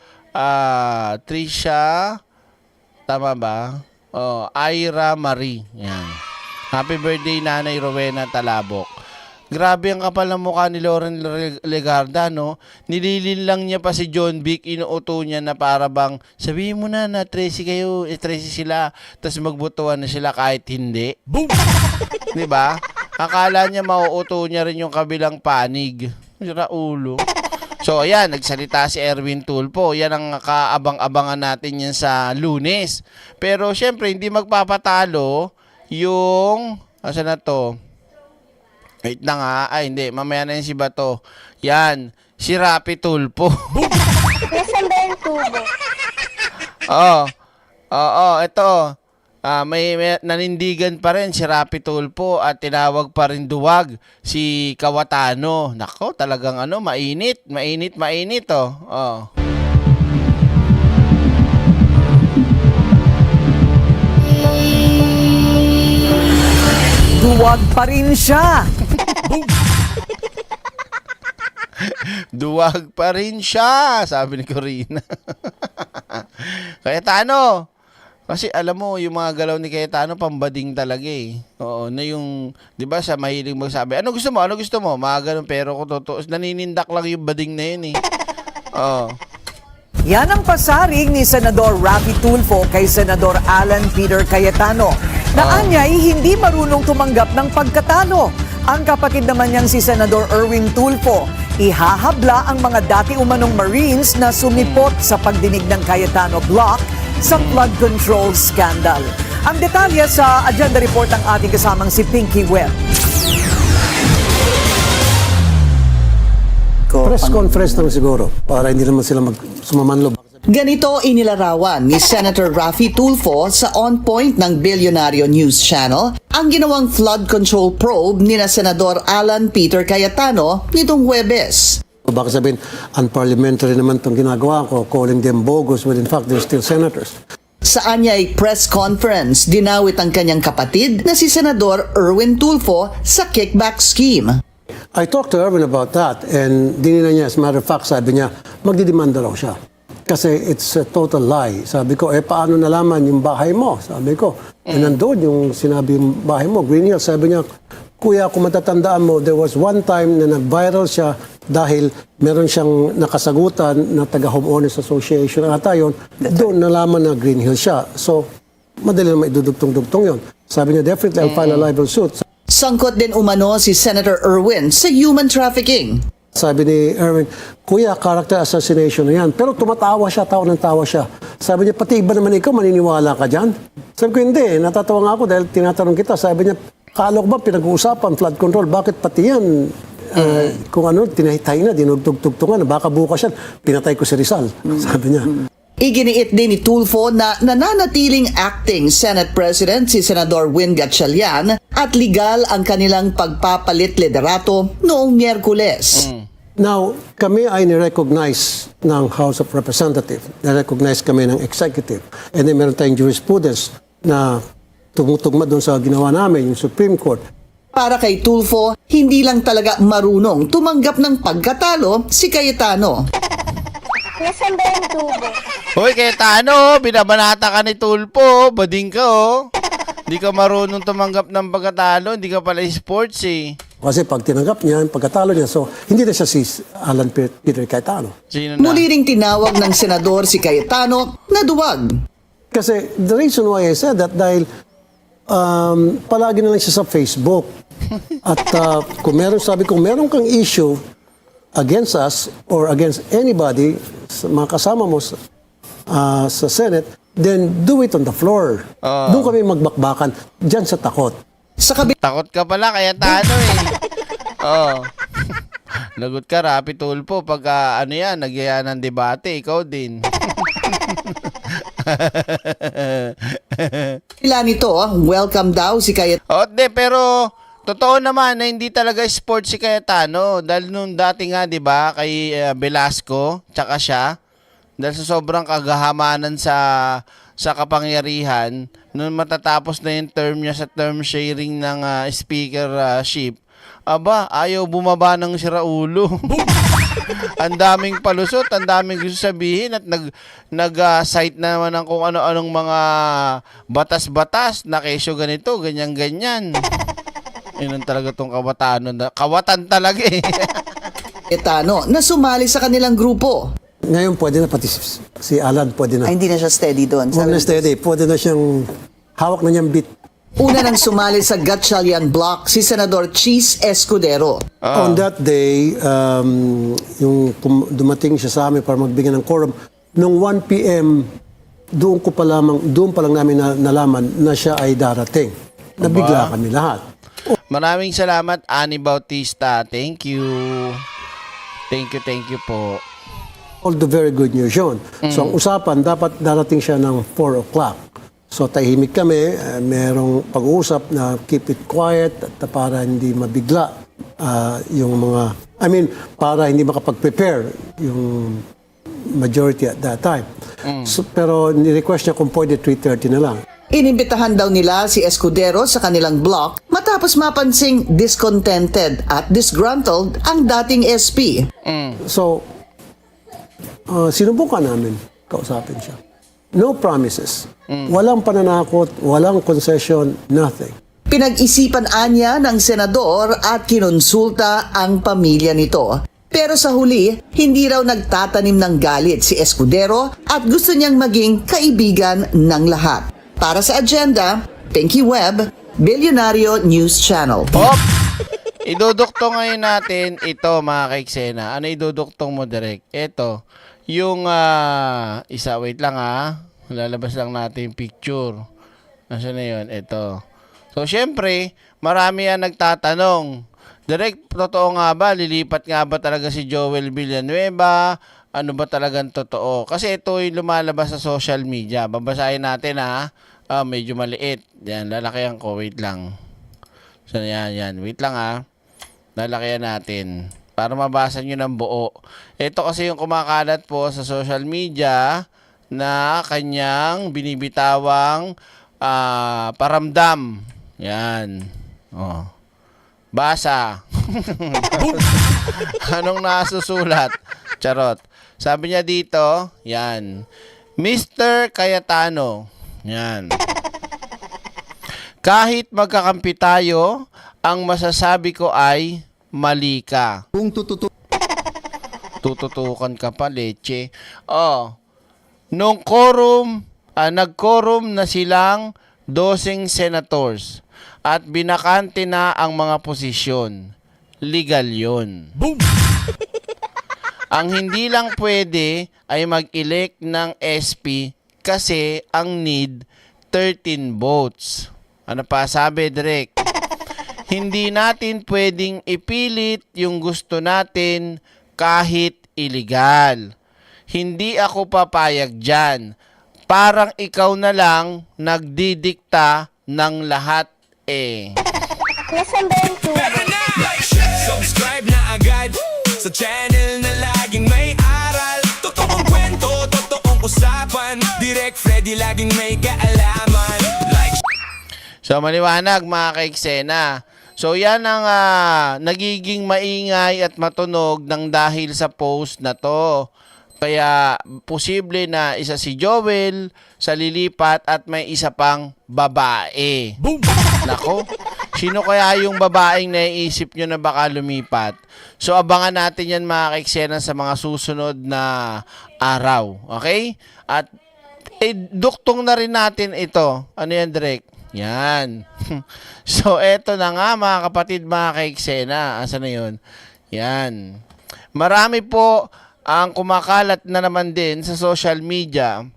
tama ba? Oh, Ira Marie. Yan. Happy birthday Nanay Rowena Talabok. Grabe ang kapal ng mukha ni Loren Legarda, no? Nililin lang niya pa si John Vic, inuuto niya na para bang, sabihin mo na 13 kayo, 13 sila, tapos magbutuan na sila kahit hindi. Boom! Diba? Akala niya mauuto niya rin yung kabilang panig. Sira ulo. So, ayan, nagsalita si Erwin Tulfo. Yan ang kaabang-abangan natin yan sa Lunes. Pero, syempre, hindi magpapatalo yung, asa na to? Wait na nga. Ay, hindi. Mamaya na yun si Bato. Yan. Si Rapi Tulfo. Nasaan ba yung tubo? Oo. Ito. May nanindigan pa rin si Rapi Tulfo at tinawag pa rin duwag si Kawatano. Nako, talagang mainit. Mainit, oh. Duwag pa rin siya. Duwag pa rin siya, sabi ni Corina. Cayetano. Kasi alam mo, yung mga galaw ni Cayetano, pambading talaga eh. Oo, na yung, di ba, sa mahilig magsabi, ano gusto mo? Mga ganun, pero kung totoo, naninindak lang yung bading na yun eh. Oo. Yan ang pasaring ni Senador Rafi Tulfo kay Senador Alan Peter Cayetano. Naan niya ay hindi marunong tumanggap ng pagkatalo. Ang kapatid naman niyang si Senador Erwin Tulfo, ihahabla ang mga dati umanong Marines na sumipot sa pagdinig ng Cayetano Block sa flood control scandal. Ang detalye sa agenda report ng ating kasamang si Pinky Webb. Press conference lang siguro para hindi naman sila sumamanlog. Ganito inilarawan ni Senator Rafi Tulfo sa On Point ng Bilyonaryo News Channel ang ginawang flood control probe ni na Senador Alan Peter Cayetano nitong Huwebes. Baka sabihin, unparliamentary naman itong ginagawa ko, calling them bogus, when in fact they're still senators. Saan niya ay press conference, dinawit ang kanyang kapatid na si Senador Erwin Tulfo sa kickback scheme. I talked to Erwin about that and dinina niya, as a matter of fact, sabi niya, magdidemanda raw siya. Kasi it's a total lie. Sabi ko, paano nalaman yung bahay mo? Sabi ko, nandun yung sinabi yung bahay mo, Green Hills. Sabi niya, Kuya, kung matatandaan mo, there was one time na nag-viral siya dahil meron siyang nakasagutan na taga-homeowners association. Ata yun, doon nalaman na Green Hills siya. So, madali na maidudugtong-dugtong yun. Sabi niya, definitely, I'll file a libel suit. Sangkot din umano si Senator Erwin sa human trafficking. Sabi ni Erwin, Kuya, character assassination na yan. Pero tumatawa siya, tawa ng tawa siya. Sabi niya, pati iba naman ikaw, maniniwala ka dyan? Sabi ko, hindi. Natatawa nga ako dahil tinatanong kita. Sabi niya, kala ko ba pinag-uusapan, flood control, bakit pati yan? Kung tinahitay na, dinugtugtugtungan, baka bukas yan, pinatay ko si Rizal. Sabi niya. Iginiit din ni Tulfo na nananatiling acting Senate President si Senador Win Gatchalian at legal ang kanilang pagpapalit liderato noong Miyerkules. Now, kami ay nirecognize ng House of Representatives. Nirecognize kami ng Executive. And then meron tayong jurisprudence na tumutugma doon sa ginawa namin, yung Supreme Court. Para kay Tulfo, hindi lang talaga marunong tumanggap ng pagkatalo si Cayetano. Nasaan ba yung tubo? Hoy, Cayetano, binabanata ka ni Tulfo. Bading ka, oh. Hindi ka marunong tumanggap ng pagkatalo. Hindi ka pala sports, eh. Kasi pag tinanggap niya, pagkatalo niya, so hindi na siya si Alan Peter Cayetano. Sino na? Muli ring tinawag ng senador si Cayetano na duwag. Kasi the reason why I said that dahil palagi na lang siya sa Facebook. At kung meron kang issue against us or against anybody, sa mga kasama mo sa Senate, then do it on the floor. Doon kami magbakbakan, dyan sa takot. Takot ka pala, Cayetano, eh. Lagot ka, Rapi Tulfo. Pag nagyaya ng debate, ikaw din. Ilan nito, welcome daw si Cayetano. Pero totoo naman na hindi talaga sports si Cayetano. Dahil nung dati nga, di ba, kay Velasco, tsaka siya, dahil sa sobrang kagahamanan sa kapangyarihan, nung matatapos na yung term niya sa term sharing ng speakership, ayaw bumaba ng siraulo. Ang daming palusot, ang daming gusto sabihin at nag-cite naman ng kung ano-anong mga batas-batas na kesyo ganito, ganyan-ganyan. Yun talaga tong kawatan talaga, eh. Cayetano na sumali sa kanilang grupo. Ngayon pwede na pati si Alan, pwede na. Hindi na siya steady doon. Pwede na steady, pwede na siyang hawak na niyang bit. Una nang sumali sa Gatchalian Block si Senador Cheese Escudero. On that day, yung dumating siya sa amin para magbigay ng quorum, nung 1 p.m., doon pa lang namin nalaman na siya ay darating. Nabigla kami lahat. Maraming salamat, Annie Bautista. Thank you. Thank you po. All the very good news yun. So ang usapan, dapat darating siya ng 4 o'clock. So tahimik kami, merong pag-uusap na keep it quiet at para hindi mabigla yung mga, para hindi makapag-prepare yung majority at that time. So, pero ni-request niya kung pwede 3:30 na lang. Inimbitahan daw nila si Escudero sa kanilang block matapos mapansing discontented at disgruntled ang dating SP. So, sinubukan namin kausapin siya. No promises. Walang pananakot, walang concession, nothing. Pinag-isipan anya ng senador at kinonsulta ang pamilya nito. Pero sa huli, hindi raw nagtatanim ng galit si Escudero at gusto niyang maging kaibigan ng lahat. Para sa agenda, Pinky Webb, Bilyonaryo News Channel. Iduduktong ngayon natin ito, mga kaiksena. Ano iduduktong mo, Direk? Ito. Yung wait lang lalabas lang natin yung picture. Nasaan na yun? Ito. So, syempre, marami yan nagtatanong. Direk, totoo nga ba? Lilipat nga ba talaga si Joel Villanueva? Ano ba talagang totoo? Kasi ito yung lumalabas sa social media. Babasahin natin medyo maliit. Yan, lalakihan ko. Wait lang. So, yan. Wait lang Lalakihan natin. Para mabasa nyo ng buo. Ito kasi yung kumakalat po sa social media na kanyang binibitawang paramdam. Yan. Basa. Anong nasusulat? Charot. Sabi niya dito, yan. Mr. Cayetano. Yan. Kahit magkakampi tayo, ang masasabi ko ay mali ka. Kung tututukan ka pa, leche. Nung nag-quorum na silang 12 senators at binakante na ang mga posisyon. Legal yun. Boom! Ang hindi lang pwede ay mag-elect ng SP kasi ang need 13 votes. Ano pa sabi, Direk? Hindi natin pwedeng ipilit yung gusto natin kahit illegal. Hindi ako papayag dyan. Parang ikaw na lang nagdidikta ng lahat Nasaan ba yung tubo? Subscribe na agad sa channel na laging may aral. Totoong kwento, totoong usapan. Direk Freddy laging may kaalaman. So maliwanag, mga kaiksena. So yan ang nagiging maingay at matunog ng dahil sa post na to. Kaya posible na isa si Joel sa lilipat at may isa pang babae. Boom! Nako, sino kaya yung babaeng naiisip nyo na baka lumipat? So abangan natin yan mga ka-eksena sa mga susunod na araw. Okay? At duktong na rin natin ito. Ano yan, Drake? Yan. So eto na nga mga kapatid, mga ka-eksena. Asa na yun? Yan. Marami po ang kumakalat na naman din sa social media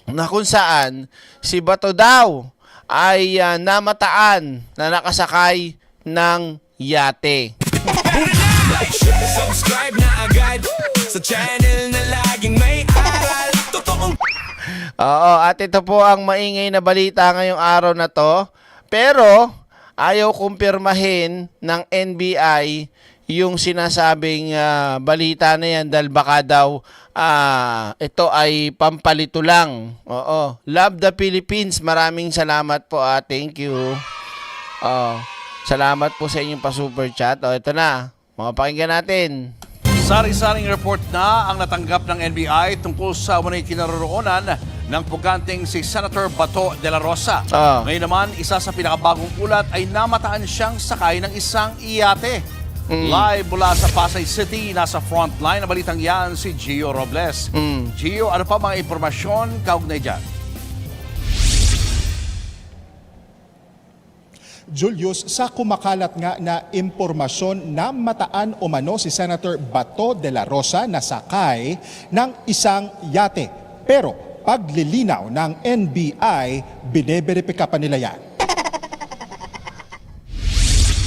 na kung saan si Bato daw ay namataan na nakasakay ng yate. Subscribe na agad sa channel na laging may aral. Totoong Oo, at ito po ang maingay na balita ngayong araw na to. Pero ayaw kumpirmahin ng NBI yung sinasabing balita na yan dahil baka daw ito ay pampalito lang. Oo. Love the Philippines. Maraming salamat po. Thank you. Salamat po sa inyong pa-super chat. Ito na. Mga pakinggan natin. Sari-saring report na ang natanggap ng NBI tungkol sa umano'y kinaroroonan ng puganteng si Senator Bato de la Rosa. Ngayon naman, isa sa pinakabagong ulat ay namataan siyang sakay ng isang iyate. Live mula sa Pasay City, nasa frontline na balitang yan si Gio Robles. Gio, ano pa mga impormasyon kaugnay dyan? Julius, sa kumakalat nga na impormasyon na mataan umano si Senator Bato de la Rosa na sakay ng isang yate. Pero paglilinaw ng NBI, bineberipika pa nila yan.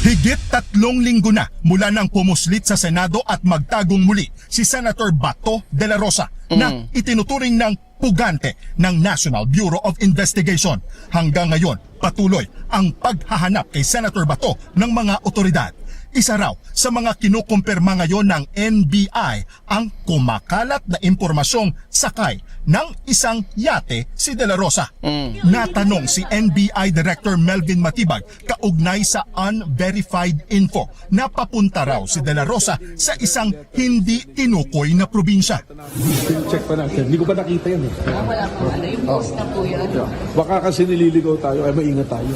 Higit 3 linggo na mula nang pumuslit sa Senado at magtagong muli si Senator Bato de la Rosa na itinuturing ng pugante ng National Bureau of Investigation. Hanggang ngayon, patuloy ang paghahanap kay Senator Bato ng mga otoridad. Isa raw sa mga kinukumpirma ngayon ng NBI ang kumakalat na impormasyong sakay ng isang yate si De La Rosa. Natanong si NBI Director Melvin Matibag kaugnay sa unverified info na papunta raw si De La Rosa sa isang hindi tinukoy na probinsya. Check pa natin. Hindi ko pa nakita yan eh. Wala po. Yung post na po yan. Baka kasi nililigaw tayo, ay maingat tayo.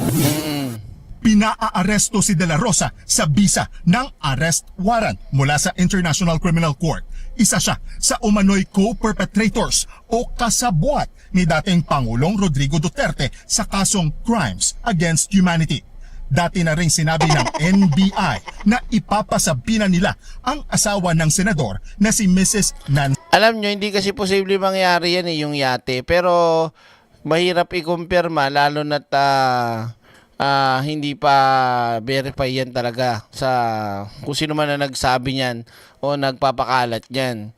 Pinaaresto si De La Rosa sa bisa ng arrest warrant mula sa International Criminal Court. Isa siya sa umano'y co-perpetrators o kasabwat ni dating Pangulong Rodrigo Duterte sa kasong Crimes Against Humanity. Dati na rin sinabi ng NBI na ipapasabi na nila ang asawa ng senador na si Mrs. Nancy. Alam nyo, hindi kasi posible mangyari yan yung yate. Pero mahirap ikumpirma lalo na't hindi pa verify yan talaga sa kung sino man na nagsabi niyan o nagpapakalat niyan.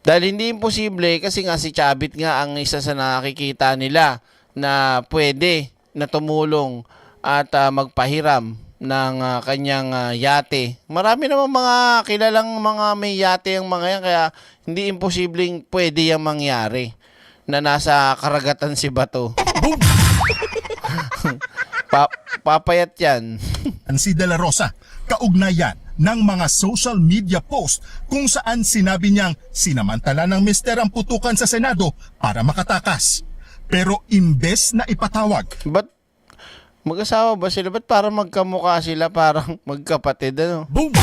Dahil hindi imposible kasi nga si Chavit nga ang isa sa nakikita nila na pwede na tumulong at magpahiram ng kanyang yate. Marami naman mga kilalang mga may yate ang mga yan kaya hindi imposibleng pwede yung mangyari na nasa karagatan si Bato. Papayat yan. Si De La Rosa, kaugnayan ng mga social media post kung saan sinabi niyang sinamantala ng mister ang putukan sa Senado para makatakas. Pero imbes na ipatawag. Ba't mag-asawa ba sila? Ba't parang magkamukha sila? Parang magkapatid, ano? Boom!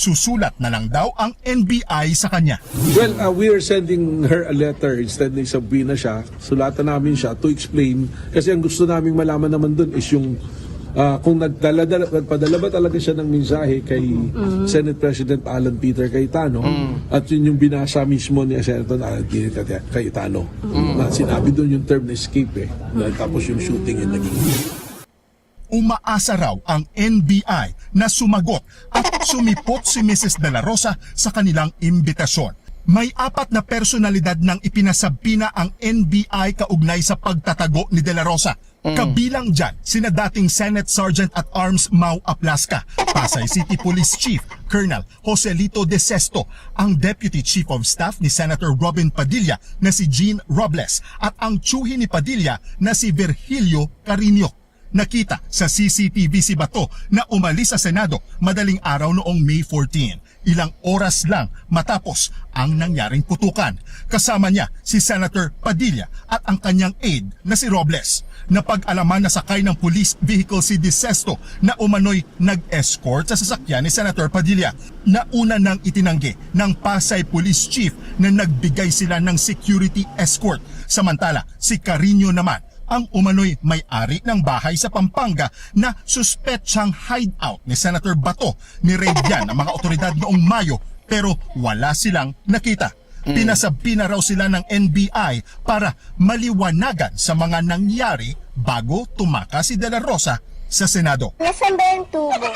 Susulat na lang daw ang NBI sa kanya. Well, we are sending her a letter instead na isabihin na siya. Sulatan namin siya to explain. Kasi ang gusto naming malaman naman dun is yung kung nagpadala ba talaga siya ng mensahe kay Senate President Alan Peter Cayetano at yun yung binasa mismo ni Senator Alan Peter Cayetano. Sinabi dun yung term na escape eh. Tapos yung shooting yung naging. Umaasa raw ang NBI na sumagot at sumipot si Mrs. De La Rosa sa kanilang imbitasyon. May 4 na personalidad ng ipinasabi na ang NBI kaugnay sa pagtatago ni De La Rosa. Kabilang dyan, sina dating Senate Sergeant at Arms Mau Aplaska, Pasay City Police Chief Colonel Joselito De Sesto, ang Deputy Chief of Staff ni Senator Robin Padilla na si Jean Robles at ang tsuhi ni Padilla na si Virgilio Carino. Nakita sa CCTV si Bato na umalis sa Senado madaling araw noong May 14. Ilang oras lang matapos ang nangyaring putukan. Kasama niya si Senator Padilla at ang kanyang aide na si Robles. Napag-alaman na sakay ng police vehicle si De Sesto na umano'y nag-escort sa sasakyan ni Senator Padilla. Nauna nang itinanggi ng Pasay Police Chief na nagbigay sila ng security escort. Samantala, si Carino naman ang umano'y may-ari ng bahay sa Pampanga na suspetsang hideout ni Senator Bato. Ni-raid yan ang mga otoridad noong Mayo pero wala silang nakita. Pinasabi na raw sila ng NBI para maliwanagan sa mga nangyari bago tumakas si De La Rosa sa Senado. Nasaan ba yung tubo?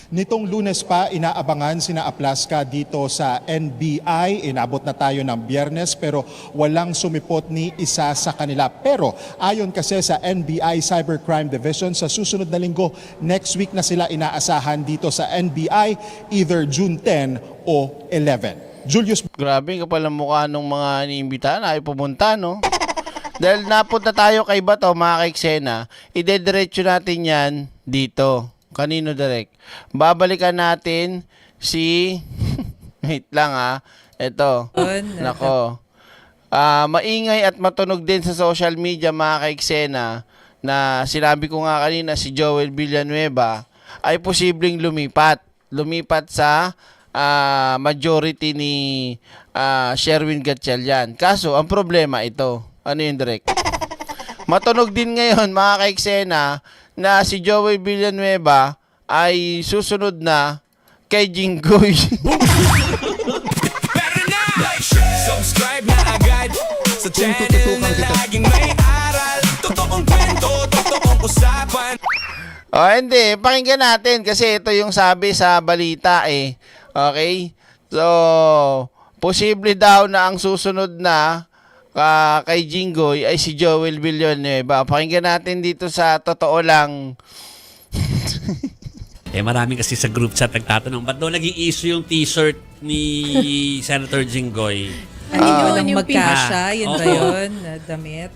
Nitong Lunes pa, inaabangan sina Aplaska dito sa NBI. Inabot na tayo ng Biyernes pero walang sumipot ni isa sa kanila. Pero ayon kasi sa NBI Cybercrime Division, sa susunod na linggo, next week na sila inaasahan dito sa NBI, either June 10 o 11. Julius. Grabe ka pala mukha ng mga iniimbitahan ay pumunta, no? Dahil napunta tayo kay Bato, mga kaiksena, idediretso natin yan dito. Kanino direct? Babalikan natin si wait lang ito. Nako. Maingay at matunog din sa social media, mga kaiksena, na sinabi ko nga kanina si Joel Villanueva ay posibleng lumipat sa majority ni Sherwin Gatchalian. Kaso ang problema ito. Ano yung direct? Matunog din ngayon, mga kaiksena, na si Joey Villanueva ay susunod na kay Jinggoy. Subscribe na agad sa channel na laging may aral. Totoong kwento, totoong usapan. Hindi. Pakinggan natin kasi ito yung sabi sa balita eh. Okay? So, posible daw na ang susunod na kay Jinggoy ay si Joel Villanueva. Pakinggan natin dito sa Totoo Lang. Marami kasi sa group chat nagtatanong, ba't daw naging issue yung t-shirt ni Senator Jinggoy? Yun yung magkasya, yun ba yun? Damit?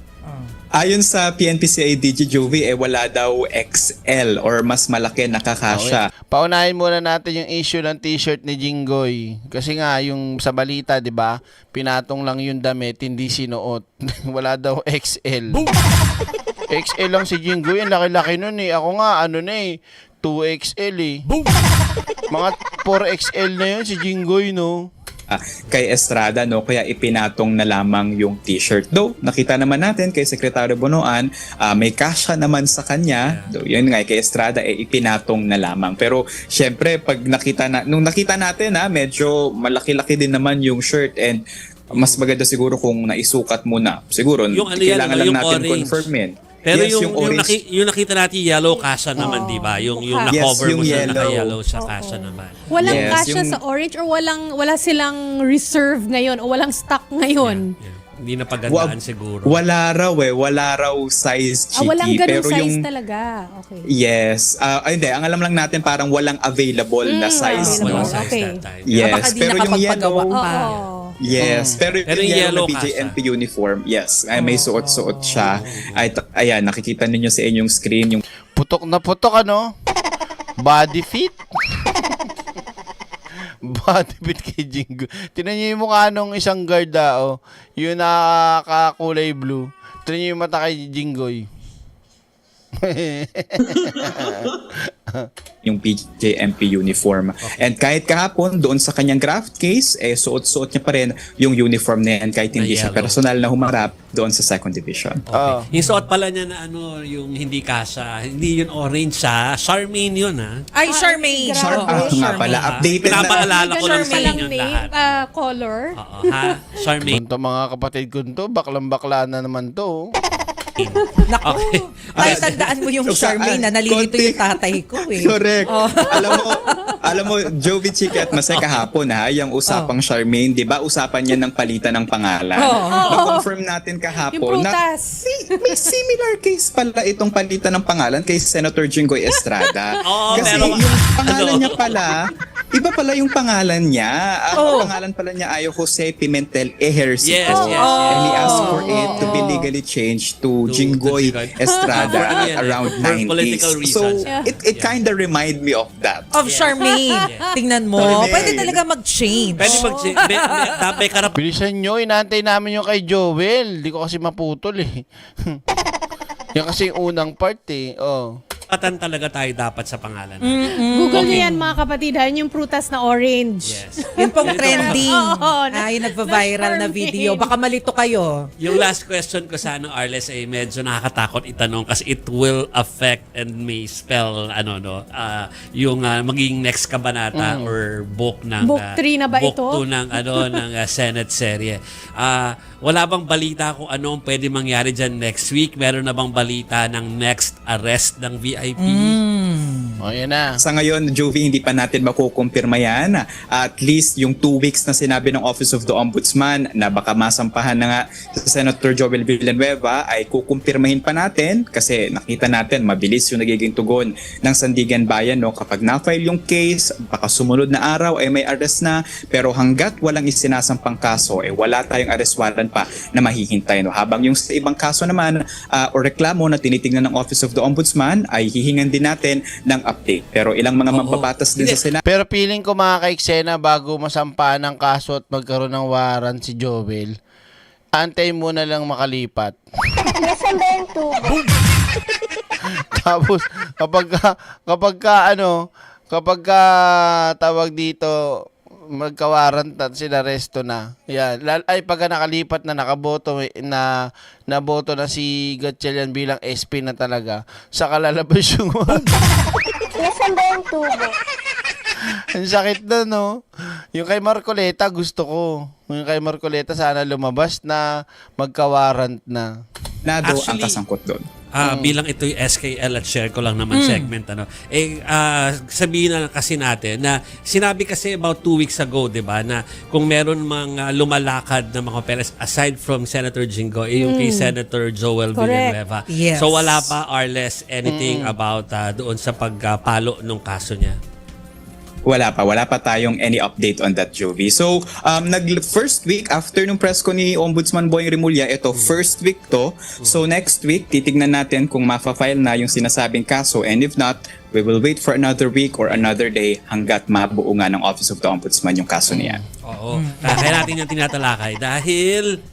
Ayon sa PNP-CI DG Jovi, wala daw XL or mas malaki nakakasya. Okay. Paunahin muna natin yung issue ng t-shirt ni Jinggoy. Kasi nga, yung sa balita, di ba, pinatong lang yung damit, hindi sinuot. Wala daw XL. XL lang si Jinggoy, ang laki-laki nun eh. Ako nga, 2XL eh. Mga 4XL na yun si Jinggoy, no? Kay Estrada, no, kaya ipinatong na lamang yung t-shirt. Though nakita naman natin kay Secretary Bonoan, may kasya naman sa kanya. Though yun nga kay Estrada ipinatong na lamang. Pero syempre pag nung nakita natin medyo malaki-laki din naman yung shirt, and mas maganda siguro kung naisukat muna. Siguro yung kailangan lang natin confirmin. Pero yes, yung nakita natin yellow kasha naman, di ba? Yung na-cover mo sa naka-yellow sa kasha naman. Walang kasha sa orange or wala silang reserve ngayon o walang stock ngayon? Hindi na pagandaan siguro. Wala raw size, Chiki. Walang ganun pero size talaga. Okay. Yes. Hindi, ang alam lang natin parang walang available na size. Walang size that time. Yes. Pero yung yellow... Yes, pero yung yellow na BJMP uniform, yes, ay may suot-suot siya. Ayan, nakikita ninyo sa inyong screen yung putok na putok, body fit. Body fit kay Jinggoy. Tingnan niyo yung mukha nung isang guard yung nakakulay blue. Tingnan niyo yung mata kay Jinggoy. yung PJMP uniform. Okay. And kahit kahapon, doon sa kanyang graft case, suot-suot niya pa rin yung uniform na yan kahit hindi siya personal na humarap doon sa 2nd Division. Okay. Yung suot pala niya na yung hindi kasha, hindi yun orange Charmaine yun Ay, Charmaine! Nga pala, updated na. Pinapaalala ko lang sa inyo lahat. Color? Charmaine. Ito mga kapatid ko to, baklang-bakla na naman to. Naku, ay tandaan mo yung Charmaine na nalilito yung tatay ko eh. Correct. Alam mo, Jovi, Chiki at Masay kahapon yung usapang Charmaine, di ba usapan niya ng palitan ng pangalan. Na-confirm natin kahapon na may similar case pala itong palitan ng pangalan kay Senator Jinggoy Estrada. Kasi yung pangalan niya pala Iba pala yung pangalan niya. Ang pangalan pala niya ay Jose Pimentel Ejercito. Yes. And he asked for it to be legally changed to Jinggoy Estrada around political 90s. So reasons. it kind of remind me of that. Of Charmaine. Tingnan mo. Charmaine. Pwede talaga mag-change. Pwede mag-change. May karap. Bilisan nyo, inaantay namin yung kay Joel. Di ko kasi maputol eh. Yan kasi yung unang part eh. Oh. Patan talaga tayo dapat sa pangalan. Google niyo yan mga kapatid, yung prutas na orange. Yes. Yun pong trending. Oo, Yung nagva-viral na video. Baka malito kayo. Yung last question ko sa Arles ay medyo nakakatakot itanong kasi it will affect and may spell yung magiging next kabanata or book ng Book 3 na ba book ito? 2 ng ng Senate serye. Wala bang balita kung ano ang pwede mangyari diyan next week? Meron na bang balita ng next arrest ng VIP? O, yan na. Sa ngayon, Jovi, hindi pa natin makukumpirma yan. At least yung 2 weeks na sinabi ng Office of the Ombudsman na baka masampahan na nga sa Senator Joel Villanueva ay kukumpirmahin pa natin kasi nakita natin mabilis yung nagiging tugon ng Sandigan Bayan. No? Kapag na-file yung case, baka sumunod na araw ay may arrest na. Pero hanggat walang isinasampang kaso, wala tayong arrest warrant pa na mahihintay. No? Habang yung sa ibang kaso naman o reklamo na tinitingnan ng Office of the Ombudsman ay hihingan din natin ng update. Pero ilang mga mambabatas din sa Senado. Pero feeling ko mga kaiksena, bago masampahan ng kaso at magkaroon ng warrant si Joel, antay muna lang makalipat. Nasaan ba yung tubo? Tapos kapag tawag dito, magkawarrant at sinaresto na. Yan. Ay pagka nakalipat na nakaboto na boto na si Gatchalian bilang SP na talaga, saka lalabas yung Nasaan ba yung tubo? ang sakit na, no? Yung kay Marcoleta, gusto ko. Yung kay Marcoleta, sana lumabas na magkawarrant na. Nado ang Actually, kasangkot doon. Bilang ito yung SKL at share ko lang naman segment sabihin na kasi natin na sinabi kasi about 2 weeks ago, 'di ba, na kung meron mga lumalakad na mga papeles aside from Senator Jinggoy yung kay Senator Joel Villanueva. Yes. So wala pa or less anything about doon sa pagpalo nung kaso niya. Wala pa tayong any update on that, Jovi. So, first week after nung press ko ni Ombudsman Boying Rimulya, ito first week to. So next week titignan natin kung ma-file na yung sinasabing kaso, and if not, we will wait for another week or another day hanggat mabuo nga ng Office of the Ombudsman yung kaso niya. Oo. Kaya natin yung tinatalakay dahil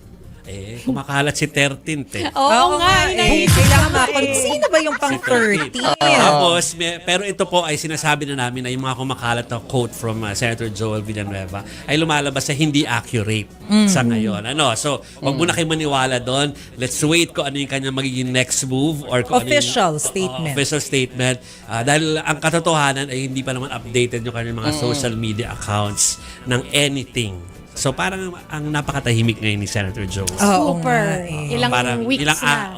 kumakalat si 13th eh. Oo nga. Kailangan sino ba yung pang 30? Tapos, pero ito po ay sinasabi na namin na yung mga kumakalat na quote from Senator Joel Villanueva ay lumalabas sa hindi accurate sa ngayon. So, wag muna kayo maniwala doon. Let's wait kung ano yung kanyang magiging next move or kung Official statement. Official statement. Dahil ang katotohanan ay hindi pa naman updated yung kanyang mga social media accounts ng anything. So parang ang napakatahimik ngayon ni Senator Joel. Super. Ilang weeks na.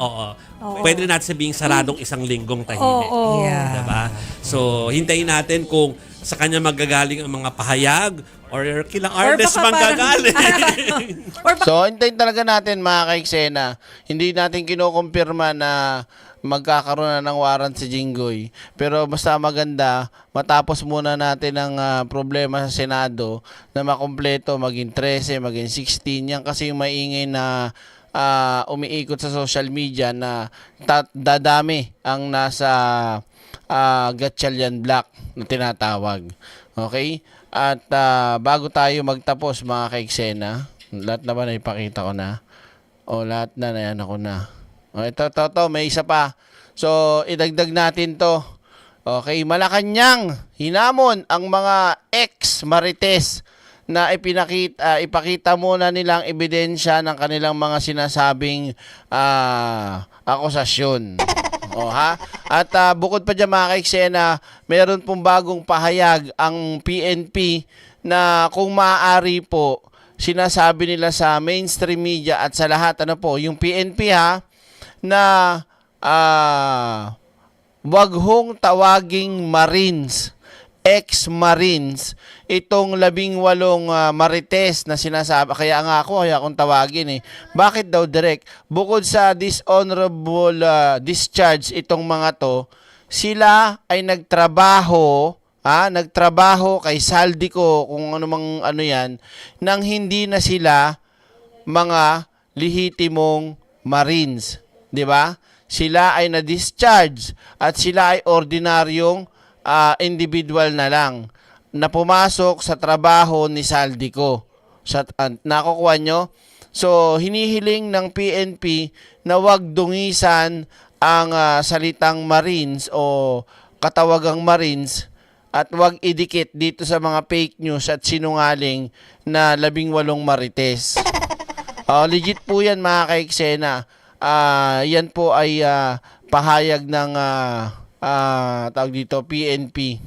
Pwede na natin sabihing saradong isang linggong tahimik. Yeah. Diba? So hintayin natin kung sa kanya magagaling ang mga pahayag or kila artist manggagaling. So hintayin talaga natin mga kaiksena. Hindi natin kinukumpirma na magkakaroon na ng warrant si Jinggoy. Pero basta maganda, matapos muna natin ang problema sa Senado na makumpleto, maging 13, maging 16. Yan kasi yung maingay na umiikot sa social media na dadami ang nasa Gatchalian Black na tinatawag. Okay? At bago tayo magtapos mga kaiksena, lahat naman ay ipakita ko na. Lahat na nayan ako na. Ito, may isa pa. So, idagdag natin to. Okay, Malacanang, hinamon ang mga ex-marites na ipakita muna nilang ebidensya ng kanilang mga sinasabing akusasyon. At bukod pa dyan mga kaiksena, meron pong bagong pahayag ang PNP na kung maaari po, sinasabi nila sa mainstream media at sa lahat, yung PNP na wag hong tawaging Marines, ex-Marines, itong 18 marites na sinasabi. Kaya akong tawagin Bakit daw direct? Bukod sa dishonorable discharge itong mga to, sila ay nagtrabaho nagtrabaho kay Saldico, kung ano mang ano yan, nang hindi na sila mga lehitimong Marines, 'di ba? Sila ay na-discharge at sila ay ordinaryong individual na lang na pumasok sa trabaho ni Saldico. Nakukuha nyo? So, hinihiling ng PNP na wag dungisan ang salitang Marines o katawagang Marines at wag idikit dito sa mga fake news at sinungaling na 18 marites. Legit po yan mga kaiksena. Yan po ay pahayag ng tawag dito, PNP.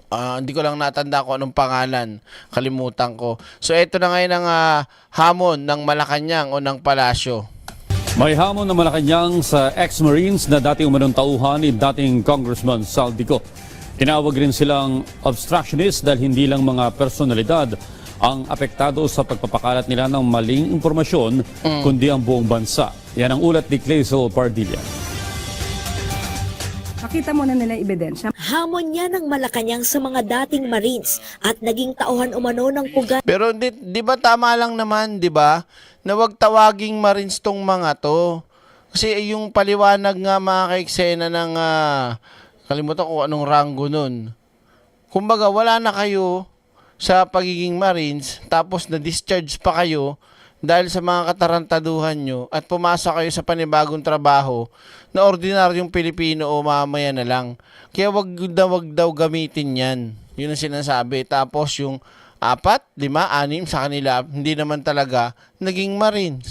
Hindi ko lang natanda kung anong pangalan. Kalimutan ko. So ito na ngayon ang hamon ng Malacanang o ng Palasyo. May hamon ng Malacanang sa ex-Marines na dating umanong tauhan ni dating Congressman Saldico. Tinawag rin silang obstructionist dahil hindi lang mga personalidad ang apektado sa pagpapakalat nila ng maling impormasyon, kundi ang buong bansa. Yan ang ulat ni Clayso Pardilla. Nakita mo na nila ebidensya. Hamon niya ng Malacanang sa mga dating Marines at naging tauhan umano ng pugan. Pero di ba tama lang naman, di ba? Na wag tawaging Marines tong mga to. Kasi yung paliwanag nga mga kaiksena ng kalimutan ko anong ranggo nun. Kumbaga wala na kayo sa pagiging Marines, tapos na-discharge pa kayo dahil sa mga katarantaduhan nyo at pumasok kayo sa panibagong trabaho na ordinaryong Pilipino o mamaya na lang. Kaya wag daw gamitin yan. Yun ang sinasabi. Tapos yung 4, 5, 6 sa kanila, hindi naman talaga naging Marines.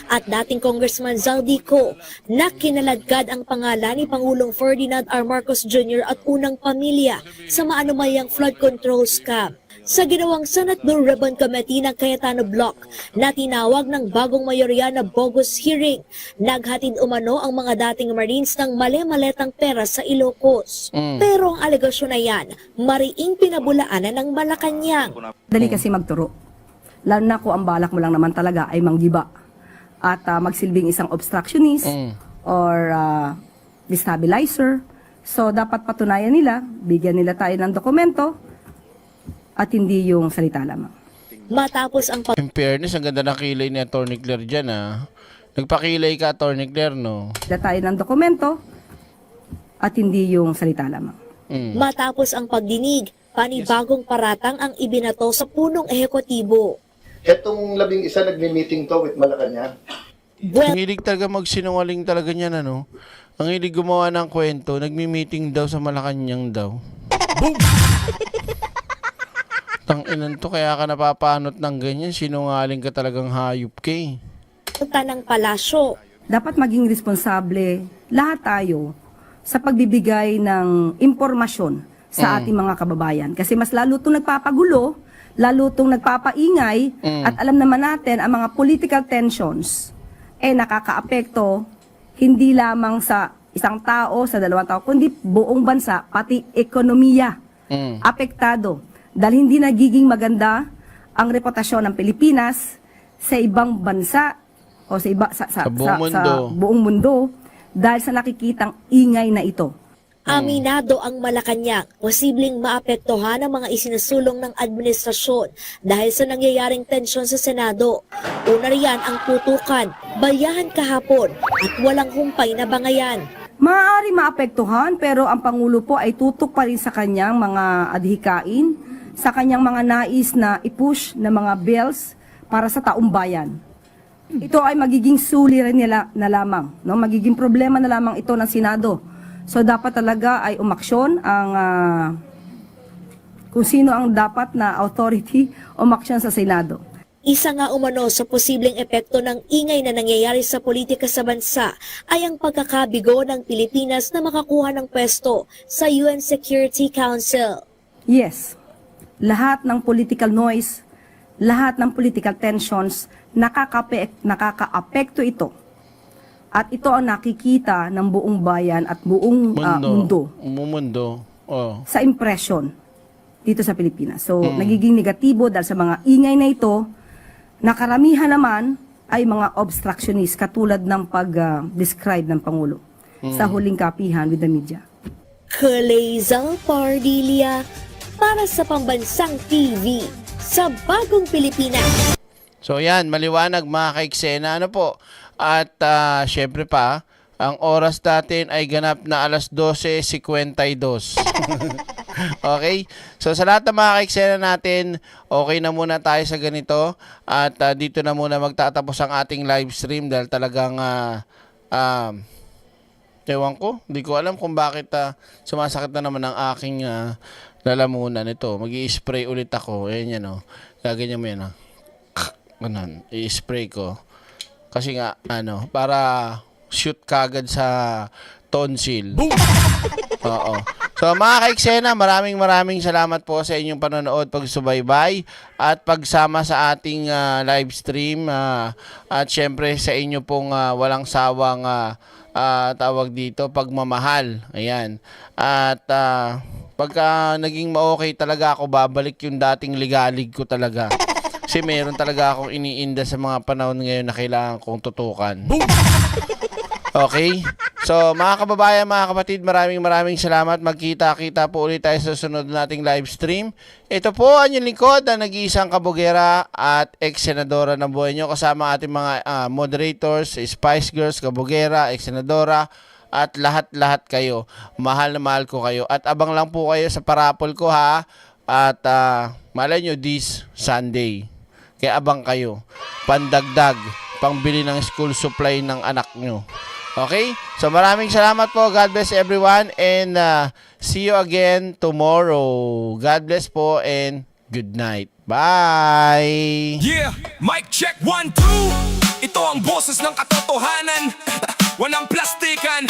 At dating Congressman Saldico na kinaladkad ang pangalan ni Pangulong Ferdinand R. Marcos Jr. at unang pamilya sa maanumayang flood control scam. Sa ginawang Senate Blue Ribbon Committee ng Cayetano Block na tinawag ng bagong mayorya na bogus hearing, naghatid umano ang mga dating Marines ng mali-maletang pera sa Ilocos. Pero ang alegasyon na yan, mariing pinabulaanan ng Malacanang. Dali kasi magturo. Lalo na kung ang balak mo lang naman talaga ay manggiba at magsilbing isang obstructionist or destabilizer. So dapat patunayan nila, bigyan nila tayo ng dokumento at hindi yung salita lamang. Matapos ang In fairness, ang ganda ng kilay ni Atty. Claire dyan Nagpakilay ka, Atty. Claire, no? Bigyan tayo ng dokumento at hindi yung salita lamang. Matapos ang pagdinig, panibagong paratang ang ibinato sa punong ehekutibo. Etong 11 nagmi-meeting to with Malacanang. Ang hilig talaga magsinungaling talaga niyan, ano? Ang hilig gumawa ng kwento, nagmi-meeting daw sa Malacanang daw. Boom! Tanginan to, kaya ka napapanot ng ganyan, sinungaling ka talagang hayop kay. Ng palasyo. Dapat maging responsable lahat tayo sa pagbibigay ng impormasyon sa ating mga kababayan. Kasi mas lalo itong nagpapagulo, lalo itong nagpapaingay, at alam naman natin ang mga political tensions nakakaapekto hindi lamang sa isang tao, sa dalawang tao, kundi buong bansa, pati ekonomiya apektado. Dahil hindi nagiging maganda ang reputasyon ng Pilipinas sa ibang bansa o sa buong mundo dahil sa nakikitang ingay na ito. Aminado ang Malacanang, posibleng maapektuhan ang mga isinasulong ng administrasyon dahil sa nangyayaring tensyon sa Senado. Una riyan ang putukan, balyahan kahapon at walang humpay na bangayan. Maaari maapektuhan pero ang Pangulo po ay tutok pa rin sa kanyang mga adhikain, sa kanyang mga nais na i-push na mga bills para sa taong bayan. Ito ay magiging suliranin nila na lamang, no? Magiging problema na lamang ito ng Senado. So dapat talaga ay umaksyon ang kung sino ang dapat na authority umaksyon sa Senado. Isa nga umano sa posibleng epekto ng ingay na nangyayari sa politika sa bansa ay ang pagkakabigo ng Pilipinas na makakuha ng pwesto sa UN Security Council. Yes, lahat ng political noise, lahat ng political tensions, nakakaapekto ito. At ito ang nakikita ng buong bayan at buong mundo sa impression dito sa Pilipinas. So, nagiging negatibo dahil sa mga ingay na ito, na karamihan naman ay mga obstructionist katulad ng pag-describe ng Pangulo. sa huling kapihan with the media. Kalezal Pardilia para sa Pambansang TV sa Bagong Pilipinas. So yan, maliwanag mga kaiksena. Ano po? At syempre pa, ang oras natin ay ganap na alas 12:52. Okay? So sa lahat ng mga kaiksena natin, okay na muna tayo sa ganito. At dito na muna magtatapos ang ating live stream dahil talagang ewan ko, hindi ko alam kung bakit sumasakit na naman ang aking lalamunan ito. Mag-i-spray ulit ako. Ayan yan, oh. Gaganyan mo yan, oh. Ganun. I-spray ko. Kasi nga, para shoot kagad sa tonsil. Oo. So mga kaiksena, maraming salamat po sa inyong panonood, pagsubaybay at pagsama sa ating live stream at syempre sa inyo pong walang sawang tawag dito, pagmamahal. Ayan. At pagka naging ma-okay talaga ako, babalik yung dating ligalig ko talaga. Kasi meron talaga akong iniinda sa mga panahon ngayon na kailangan kong tutukan. Okay? So, mga kababayan, mga kapatid, maraming salamat. Magkita-kita po ulit tayo sa sunod nating live stream. Ito po ang inyong lingkod na nag-iisang kabugera at ex-senadora ng buhay nyo. Kasama ating mga moderators, Spice Girls, kabugera, ex-senadora, at lahat kayo. Mahal na mahal ko kayo. At abang lang po kayo sa parapol ko, ha? At malay nyo, this Sunday. Kaya abang kayo. Pandagdag, pangbili ng school supply ng anak nyo. Okay? So maraming salamat po. God bless everyone. And see you again tomorrow. God bless po and good night. Bye! Yeah! Mic check 1, 2. Ito ang boses ng katotohanan. Walang plastikan,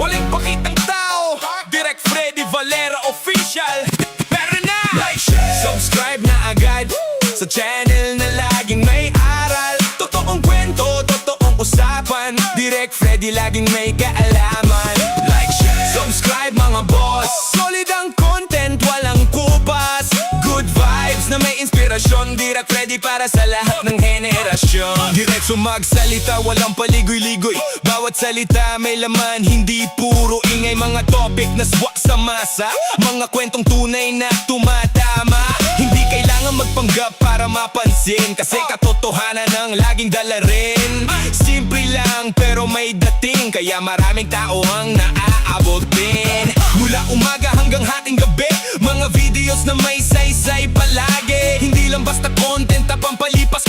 walang pakitang tao. Direct Freddy Valera Official. Pero na! Like, subscribe na agad sa channel na laging may aral. Totoong kwento, totoong usapan. Direct Freddy laging may kaalaman. Like, subscribe mga boss. Solid ang content, walang kupas. Good vibes na may inspirasyon. Direct Freddy para sa lahat ng henerasyon. Diretso magsalita, walang paligoy-ligoy. Bawat salita may laman, hindi puro ingay. Mga topic na swak sa masa, mga kwentong tunay na tumatama. Hindi kailangan magpanggap para mapansin, kasi katotohanan ang laging dala rin. Simple lang pero may dating, kaya maraming tao ang naaabotin. Mula umaga hanggang hating gabi, mga videos na may saysay palagi. Hindi lang basta content na pampalipas